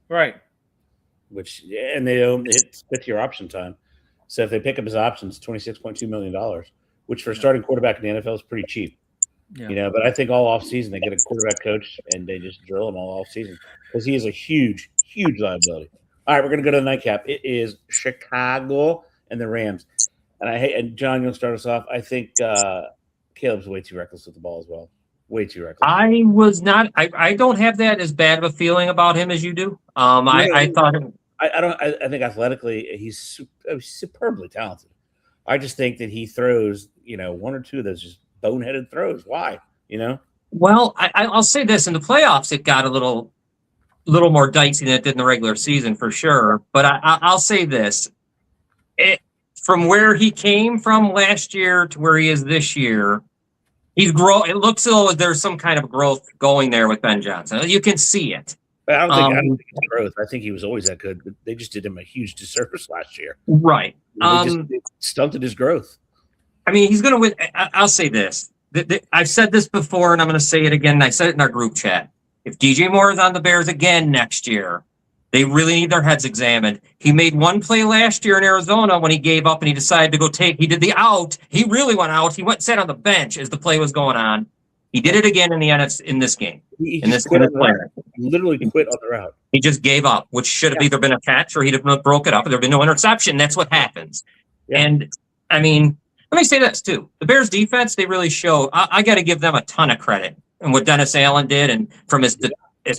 right? And they hit 5th-year option time. So if they pick up his options, $26.2 million, which for a starting quarterback in the NFL is pretty cheap. Yeah. But I think all offseason they get a quarterback coach and they just drill him all offseason because he is a huge, huge liability. All right, we're going to go to the nightcap. It is Chicago and the Rams. And John, you'll start us off. I think Caleb's way too reckless with the ball as well. Way too reckless. I was not. I don't have that as bad of a feeling about him as you do. I thought him. I think athletically he's superbly talented. I just think that he throws, 1 or 2 of those just boneheaded throws. Why? Well, I'll say this: in the playoffs, it got a little little more dicey than it did in the regular season for sure. But I'll say this: from where he came from last year to where he is this year, he's grow. It looks as though there's some kind of growth going there with Ben Johnson. You can see it. But I don't think it's growth. I think he was always that good. But they just did him a huge disservice last year. Right. They just stunted his growth. I mean, he's going to win. I'll say this. I've said this before, and I'm going to say it again. And I said it in our group chat. If DJ Moore is on the Bears again next year, they really need their heads examined. He made one play last year in Arizona when he gave up and he decided to go he did the out. He really went out. He went and sat on the bench as the play was going on. He did it again in this game. He literally quit on the route. He just gave up, which should have either been a catch or he'd have broke it up. There'd been no interception. That's what happens. Yeah. And I mean, let me say this too. The Bears defense, they really show. I got to give them a ton of credit and what Dennis Allen did. And from as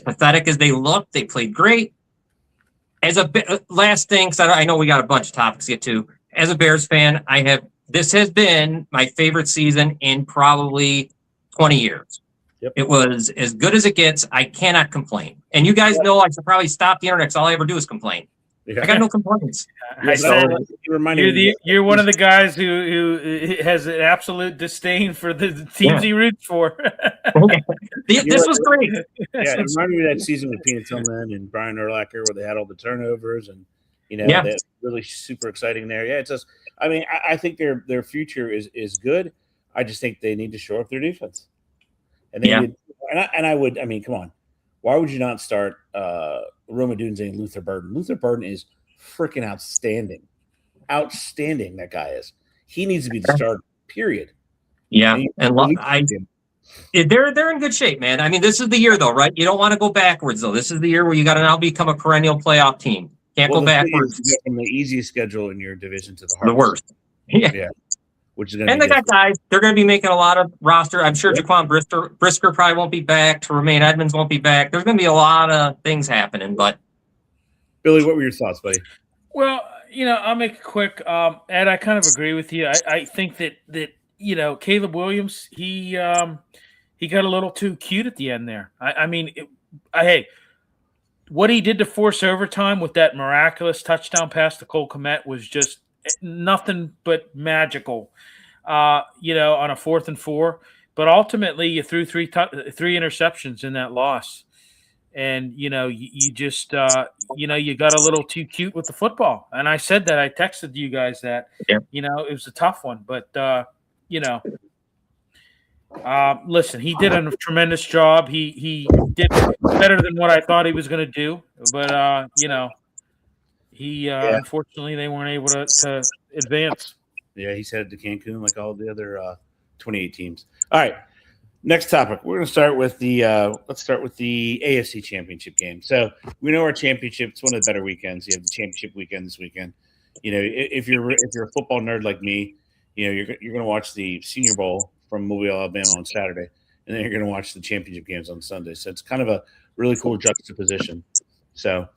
pathetic as they looked, they played great. As a last thing, because I know we got a bunch of topics to get to. As a Bears fan, this has been my favorite season in probably 20 years. Yep. It was as good as it gets. I cannot complain. And you guys know I should probably stop the internet because all I ever do is complain. Yeah. I got no complaints. You're one of the guys who has an absolute disdain for the teams he roots for. This was great. Yeah, it reminded me of that season with Peanut Tillman and Brian Urlacher where they had all the turnovers and that's really super exciting there. Yeah, it's just. I mean, I think their future is good. I just think they need to shore up their defense. And I would. I mean, come on. Why would you not start Roma Dunze and Luther Burden? Luther Burden is freaking outstanding. Outstanding, that guy is. He needs to be the starter, period. Yeah. They're in good shape, man. I mean, this is the year, though, right? You don't want to go backwards, though. This is the year where you got to now become a perennial playoff team. Can't go backwards. You go from the easiest schedule in your division to the worst. Yeah. Which is they got guys. They're going to be making a lot of roster. I'm sure Jaquan Brisker probably won't be back. Tremaine Edmonds won't be back. There's going to be a lot of things happening. But Billy, what were your thoughts, buddy? Well, I'll make it quick. Ed, I kind of agree with you. I think that Caleb Williams, he got a little too cute at the end there. Hey, what he did to force overtime with that miraculous touchdown pass to Cole Kmet was just nothing but magical, on a 4th and 4. But ultimately, you threw three interceptions in that loss, and you just you got a little too cute with the football. And I said that. I texted you guys that it was a tough one, but listen, he did a tremendous job. He did better than what I thought he was going to do, but unfortunately, they weren't able to advance. Yeah, he's headed to Cancun like all the other 28 teams. All right, next topic. We're going to start with the AFC Championship game. So we know our championship. It's one of the better weekends. You have the championship weekend this weekend. If you're a football nerd like me, you're going to watch the Senior Bowl from Mobile, Alabama on Saturday, and then you're going to watch the championship games on Sunday. So it's kind of a really cool juxtaposition. So.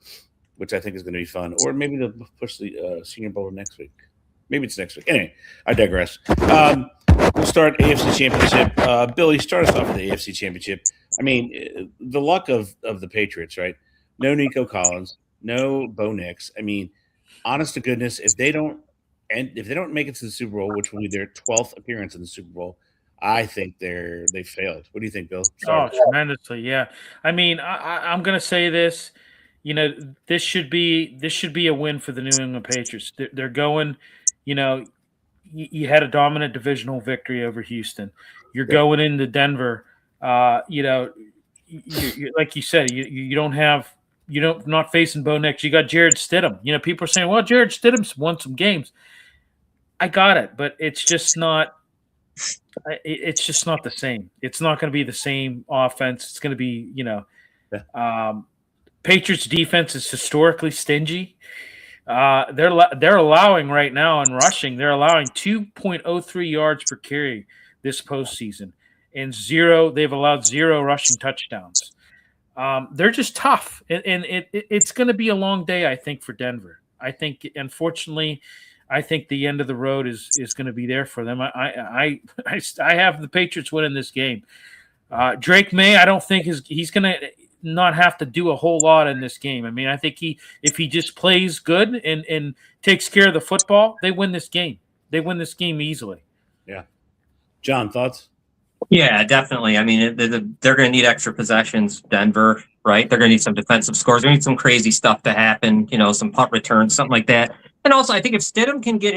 Which I think is going to be fun. Or maybe they'll push the Senior Bowl next week. Maybe it's next week. Anyway, I digress. We'll start AFC Championship. Billy, start us off with the AFC Championship. I mean, the luck of the Patriots, right? No Nico Collins, no Bo Nix. I mean, honest to goodness, if they don't make it to the Super Bowl, which will be their 12th appearance in the Super Bowl, I think they failed. What do you think, Bill? Sorry. Oh, tremendously, yeah. I mean, I'm going to say this. This should be a win for the New England Patriots. They're going, you had a dominant divisional victory over Houston. You're going into Denver. You're, like you said, you're not facing Bo Nix. You got Jared Stidham. People are saying, well, Jared Stidham's won some games. I got it, but it's just not. It's just not the same. It's not going to be the same offense. It's going to be, Patriots defense is historically stingy. They're allowing right now in rushing. They're allowing 2.03 yards per carry this postseason, and they've allowed 0 rushing touchdowns. They're just tough, and it's going to be a long day, I think, for Denver. I think, unfortunately, the end of the road is going to be there for them. I have the Patriots winning this game. Drake May, I don't think he's going to. not have to do a whole lot in this game. I mean, I think if he just plays good and takes care of the football, they win this game. They win this game easily. Yeah. John, thoughts? Yeah, definitely. I mean, they're going to need extra possessions, Denver, right? They're going to need some defensive scores. They're going to need some crazy stuff to happen, some punt returns, something like that. And also, I think if Stidham can get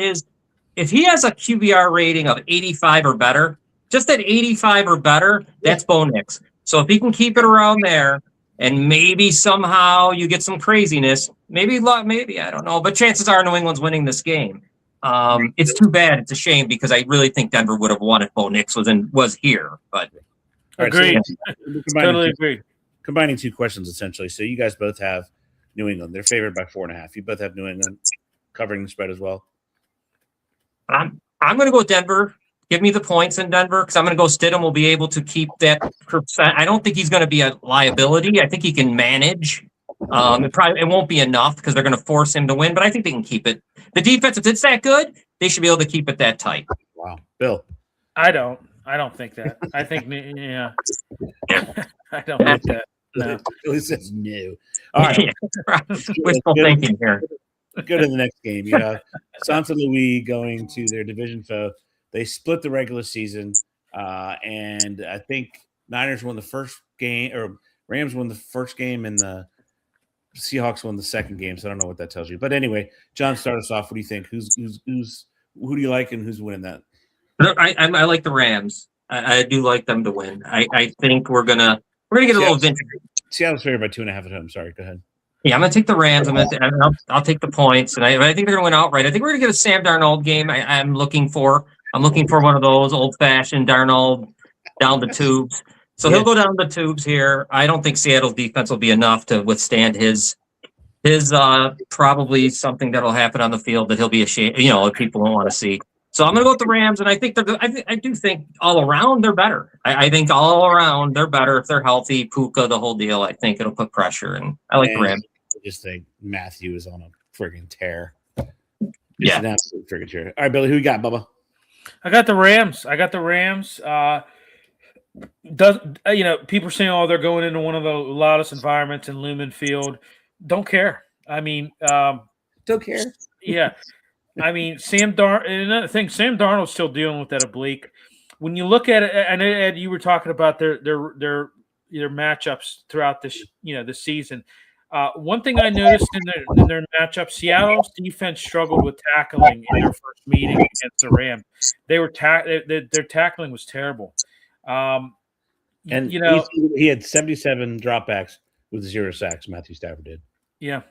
if he has a QBR rating of 85 or better, just at 85 or better, that's Bo Nix. So if he can keep it around there, and maybe somehow you get some craziness, maybe, I don't know, but chances are New England's winning this game. It's too bad. It's a shame because I really think Denver would have won if Bo Nix was here. But agreed. Totally agree. Combining two questions essentially. So you guys both have New England. They're favored by 4.5. You both have New England covering the spread as well. I'm going to go Denver. Give me the points in Denver because I'm going to go Stidham will be able to keep that percent. I don't think he's going to be a liability. I think he can manage. It won't be enough because they're going to force him to win, but I think they can keep it. The defense, if it's that good, they should be able to keep it that tight. Wow. Bill. I don't think that. I think, yeah. I don't think that. No. Billy says no. All right. Wishful thinking here. Go to the next game. You have Santa Louis going to their division foe. They split the regular season, and I think Niners won the first game, or Rams won the first game, and the Seahawks won the second game. So I don't know what that tells you. But anyway, John, start us off. What do you think? Who do you like, and who's winning that? I like the Rams. I do like them to win. I think we're gonna get a little vintage. Seattle's favored by 2.5 at home. Sorry, go ahead. Yeah, I'm gonna take the Rams. I'll take the points, and I think they're gonna win outright. I think we're gonna get a Sam Darnold game. I'm looking for one of those old-fashioned Darnold down the tubes. So he'll go down the tubes here. I don't think Seattle's defense will be enough to withstand his probably something that'll happen on the field that he'll be ashamed. People don't want to see. So I'm going to go with the Rams, and I think I do think all around they're better. I think all around they're better if they're healthy. Puka, the whole deal. I think it'll put pressure, and I like the Rams. I just think Matthew is on a friggin' tear. Yeah, an absolute friggin' tear. All right, Billy, who you got, Bubba? I got the Rams. People are saying, they're going into one of the loudest environments in Lumen Field. Don't care. I mean, don't care. Yeah. I mean, Sam Darnold's still dealing with that oblique. When you look at it, and Ed, you were talking about their matchups throughout this season. One thing I noticed in their matchup, Seattle's defense struggled with tackling in their first meeting against the Rams. Their tackling was terrible. And he had 77 dropbacks with 0 sacks. Matthew Stafford did. Yeah.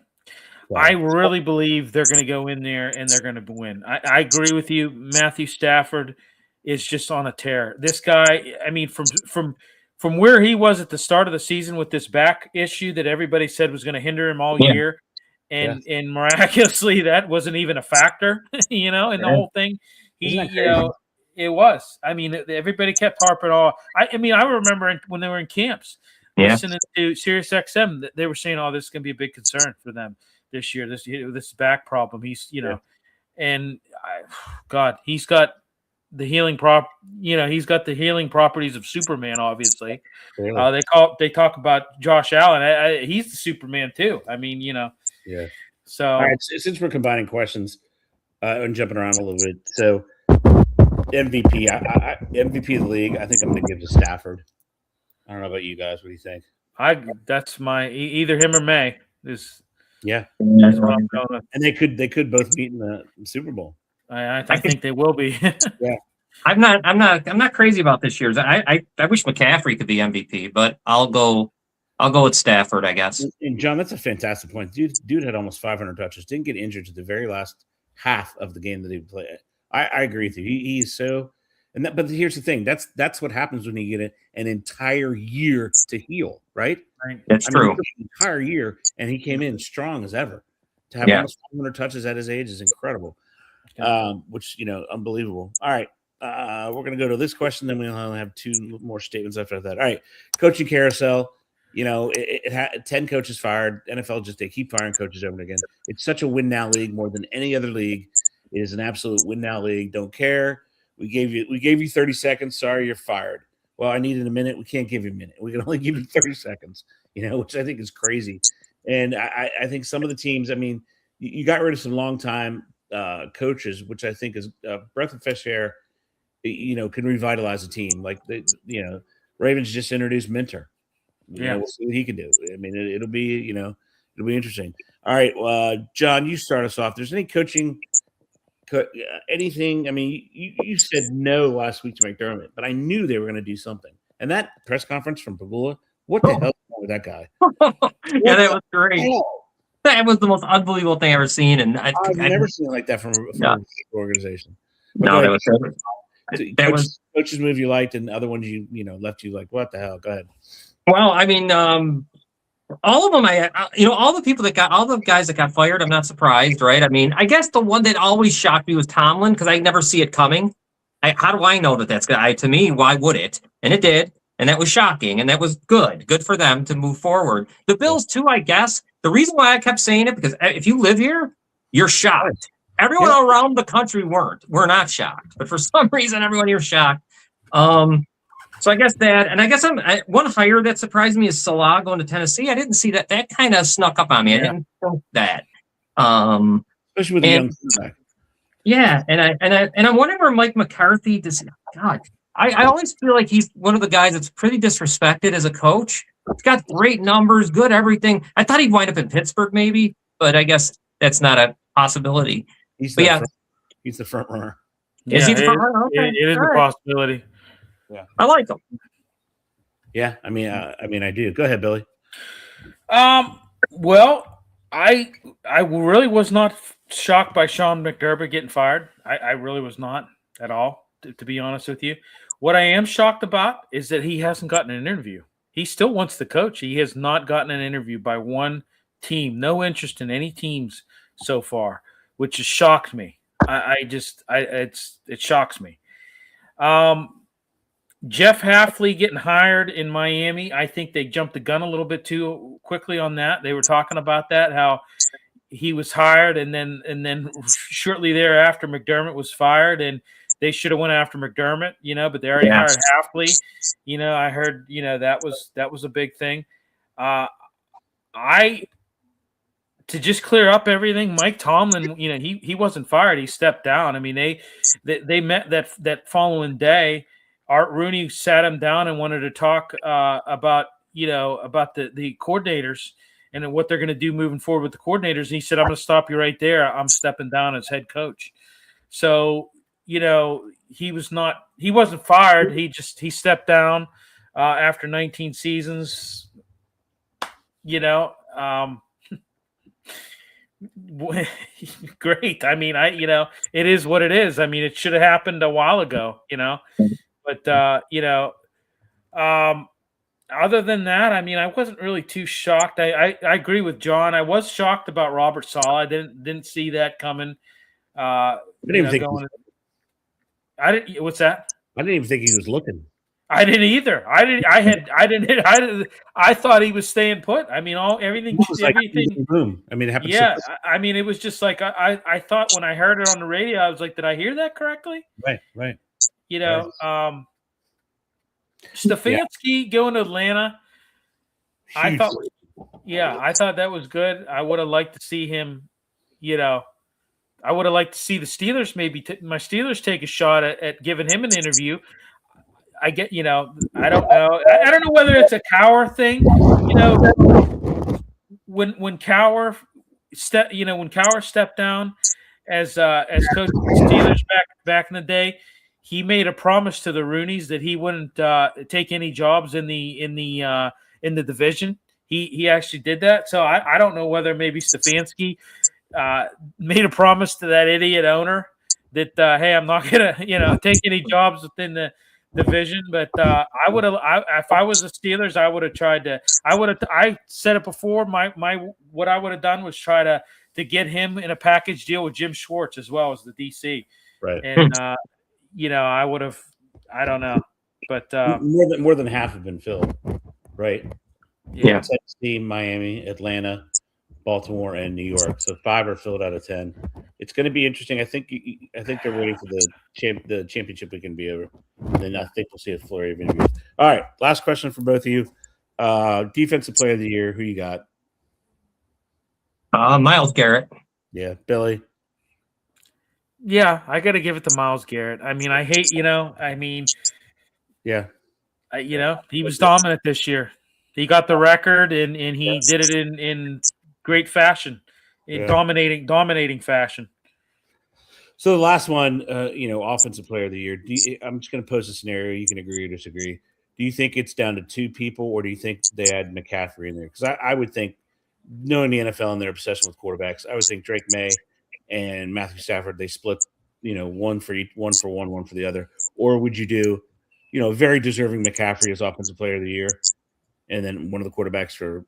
Wow. I really believe they're going to go in there and they're going to win. I agree with you. Matthew Stafford is just on a tear. This guy, I mean, from where he was at the start of the season with this back issue that everybody said was going to hinder him all year, and miraculously that wasn't even a factor, in the whole thing. It was. I mean, everybody kept harping on. I remember when they were in camps, listening to Sirius XM, they were saying, "Oh, this is going to be a big concern for them this year. This back problem." He's, and God, he's got the healing he's got the healing properties of Superman. Obviously, really? They talk about Josh Allen. He's the Superman too. I mean, Yeah. So, all right. Since we're combining questions and jumping around a little bit, so. MVP, MVP of the league. I think I'm going to give to Stafford. I don't know about you guys. What do you think? That's my either him or May. And they could both meet in the Super Bowl. I think they will be. Yeah, I'm not crazy about this year's. I wish McCaffrey could be MVP, but I'll go with Stafford, I guess. And John, that's a fantastic point. Dude had almost 500 touches. Didn't get injured to the very last half of the game that he played. I agree with you. He's so, but here's the thing. That's what happens when you get an entire year to heal, right? That's true. An entire year, and he came in strong as ever. To have almost 500 touches at his age is incredible. Which unbelievable. All right, we're gonna go to this question. Then we'll only have 2 more statements after that. All right, coaching carousel. 10 coaches fired. NFL they keep firing coaches over and again. It's such a win now league more than any other league. It is an absolute win now league. Don't care. We gave you 30 seconds. Sorry, you're fired. Well, I needed a minute. We can't give you a minute. We can only give you 30 seconds. which I think is crazy. And I think some of the teams, I mean, you got rid of some longtime coaches, which I think is a breath of fresh air, can revitalize a team. Like, Ravens just introduced Minter. We'll see what he can do. I mean, it'll be, it'll be interesting. All right, John, you start us off. There's any coaching, anything? I mean, you said no last week to McDermott, but I knew they were going to do something. And that press conference from Pagula, what the hell is wrong with that guy? Yeah, that was great. That was the most unbelievable thing I've ever seen, and I've never seen it like that from a organization. But no, that was coaches move you liked, and other ones you left you like, what the hell? Go ahead. Well, I mean, all of them, all the guys that got fired, I'm not surprised, right? I mean, I guess the one that always shocked me was Tomlin, because I never see it coming. How do I know that that's good? To me, why would it? And it did, and that was shocking, and that was good for them to move forward. The Bills too, I guess. The reason why I kept saying it, because if you live here, you're shocked. Everyone around the country we're not shocked, but for some reason, everyone here's shocked. So I guess that, and I guess one hire that surprised me is Salah going to Tennessee. I didn't see that. That kind of snuck up on me. I didn't think that. Especially with the young quarterback. Yeah, and I'm wondering where Mike McCarthy does. God, I always feel like he's one of the guys that's pretty disrespected as a coach. He's got great numbers, good everything. I thought he'd wind up in Pittsburgh maybe, but I guess that's not a possibility. He's the front runner. Is he the front runner? Okay. It is a possibility. Yeah, I like him. Yeah, I mean, I do. Go ahead, Billy. Well, I really was not shocked by Sean McDermott getting fired. I really was not at all, to be honest with you. What I am shocked about is that he hasn't gotten an interview. He still wants to coach. He has not gotten an interview by one team. No interest in any teams so far, which has shocked me. It shocks me. Jeff Hafley getting hired in Miami, I think they jumped the gun a little bit too quickly on that. They were talking about that, how he was hired, and then shortly thereafter McDermott was fired, and they should have went after McDermott, but they already hired Hafley. I heard, that was a big thing. To just clear up everything, Mike Tomlin, he wasn't fired. He stepped down. I mean, they met that following day. Art Rooney sat him down and wanted to talk about the coordinators and what they're going to do moving forward with the coordinators. And he said, I'm going to stop you right there. I'm stepping down as head coach. So, he wasn't fired. He stepped down after 19 seasons, great. I mean, it is what it is. I mean, it should have happened a while ago, but other than that, I mean, I wasn't really too shocked. I agree with John. I was shocked about Robert Saleh. I didn't see that coming. I didn't even think what's that? I didn't even think he was looking. I didn't either. I thought he was staying put. I mean, everything. Boom. I mean, it happened. Yeah. I mean, it was just like I thought when I heard it on the radio, I was like, did I hear that correctly? Right. Stefanski going to Atlanta. Huge. I thought that was good. I would have liked to see him. I would have liked to see the Steelers my Steelers take a shot at giving him an interview. I get, I don't know. I don't know whether it's a Cowher thing. When Cowher stepped down as coach of the Steelers back in the day, he made a promise to the Rooneys that he wouldn't take any jobs in the division. He actually did that. So I don't know whether maybe Stefanski made a promise to that idiot owner that hey, I'm not gonna take any jobs within the division. But I would have, if I was the Steelers, I would have tried to. I said it before. What I would have done was try to get him in a package deal with Jim Schwartz as well as the DC. Right. And I would have. I don't know, but more than half have been filled. Right. Yeah. Tennessee, Miami, Atlanta, Baltimore, and New York. So 5 are filled out of 10. It's going to be interesting. I think they're waiting for the championship weekend to be over. And then I think we'll see a flurry of interviews. All right, last question for both of you. Defensive player of the year, who you got? Myles Garrett. Yeah, Billy. Yeah, I got to give it to Myles Garrett. I mean, I hate, Yeah. He was dominant this year. He got the record, and he did it in great fashion, in dominating fashion. So the last one, offensive player of the year. I'm just going to pose a scenario. You can agree or disagree. Do you think it's down to two people, or do you think they had McCaffrey in there? Because I would think, knowing the NFL and their obsession with quarterbacks, I would think Drake May and Matthew Stafford, they split, one for each, one for one for the other. Or would you do, very deserving McCaffrey as offensive player of the year, and then one of the quarterbacks for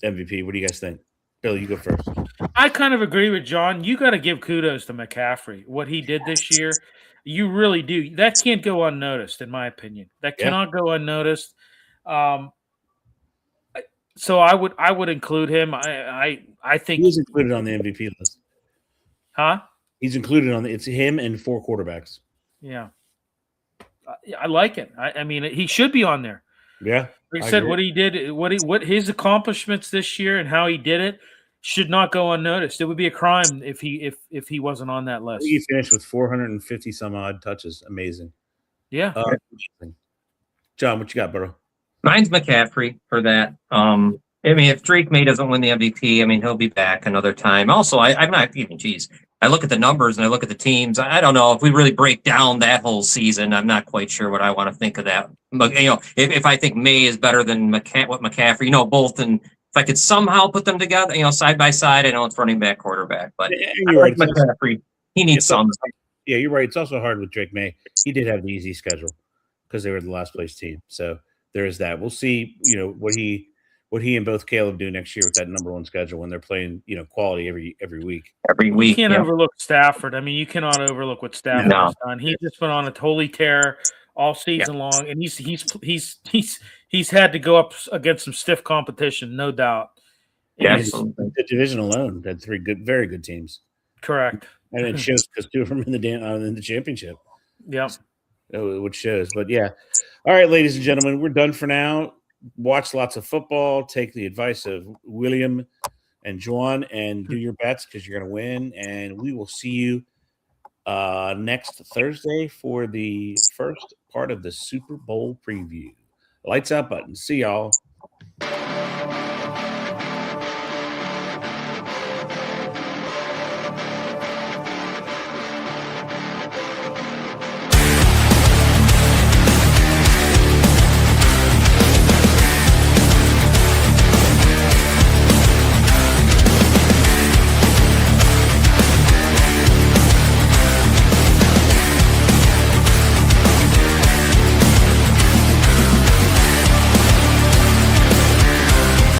MVP? What do you guys think? Bill, you go first. I kind of agree with John. You got to give kudos to McCaffrey. What he did this year, you really do. That can't go unnoticed, in my opinion. That cannot go unnoticed. So I would include him. I think he's included on the MVP list. Huh? He's included on it's him and 4 quarterbacks. Yeah. I like it. I mean, he should be on there. Yeah. Like I said, what he did, what his accomplishments this year and how he did it should not go unnoticed. It would be a crime if he wasn't on that list. He finished with 450 some odd touches. Amazing. Yeah. Amazing. John, what you got, bro? Mine's McCaffrey for that. I mean, if Drake May doesn't win the MVP, I mean, he'll be back another time. Also, I'm not even, I look at the numbers and I look at the teams. I don't know if we really break down that whole season. I'm not quite sure what I want to think of that. But, if I think May is better than McCaffrey, both, and if I could somehow put them together, side by side, I know it's running back, quarterback, but you're right. McCaffrey, he needs some. Yeah, you're right. It's also hard with Drake May. He did have the easy schedule because they were the last place team. So there is that. We'll see, what he and both Caleb do next year with that number 1 schedule when they're playing, quality every week. Every week. You can't overlook Stafford. I mean, you cannot overlook what Stafford has done. He's just been on a totally tear all season long, and he's had to go up against some stiff competition, no doubt. Yes, the division alone had 3 very good teams. Correct, and it shows because 2 of them in the championship. Yep, which shows. But yeah, all right, ladies and gentlemen, we're done for now. Watch lots of football. Take the advice of William and Juan, and do your bets because you're going to win. And we will see you next Thursday for the first part of the Super Bowl preview. Lights out button. See y'all.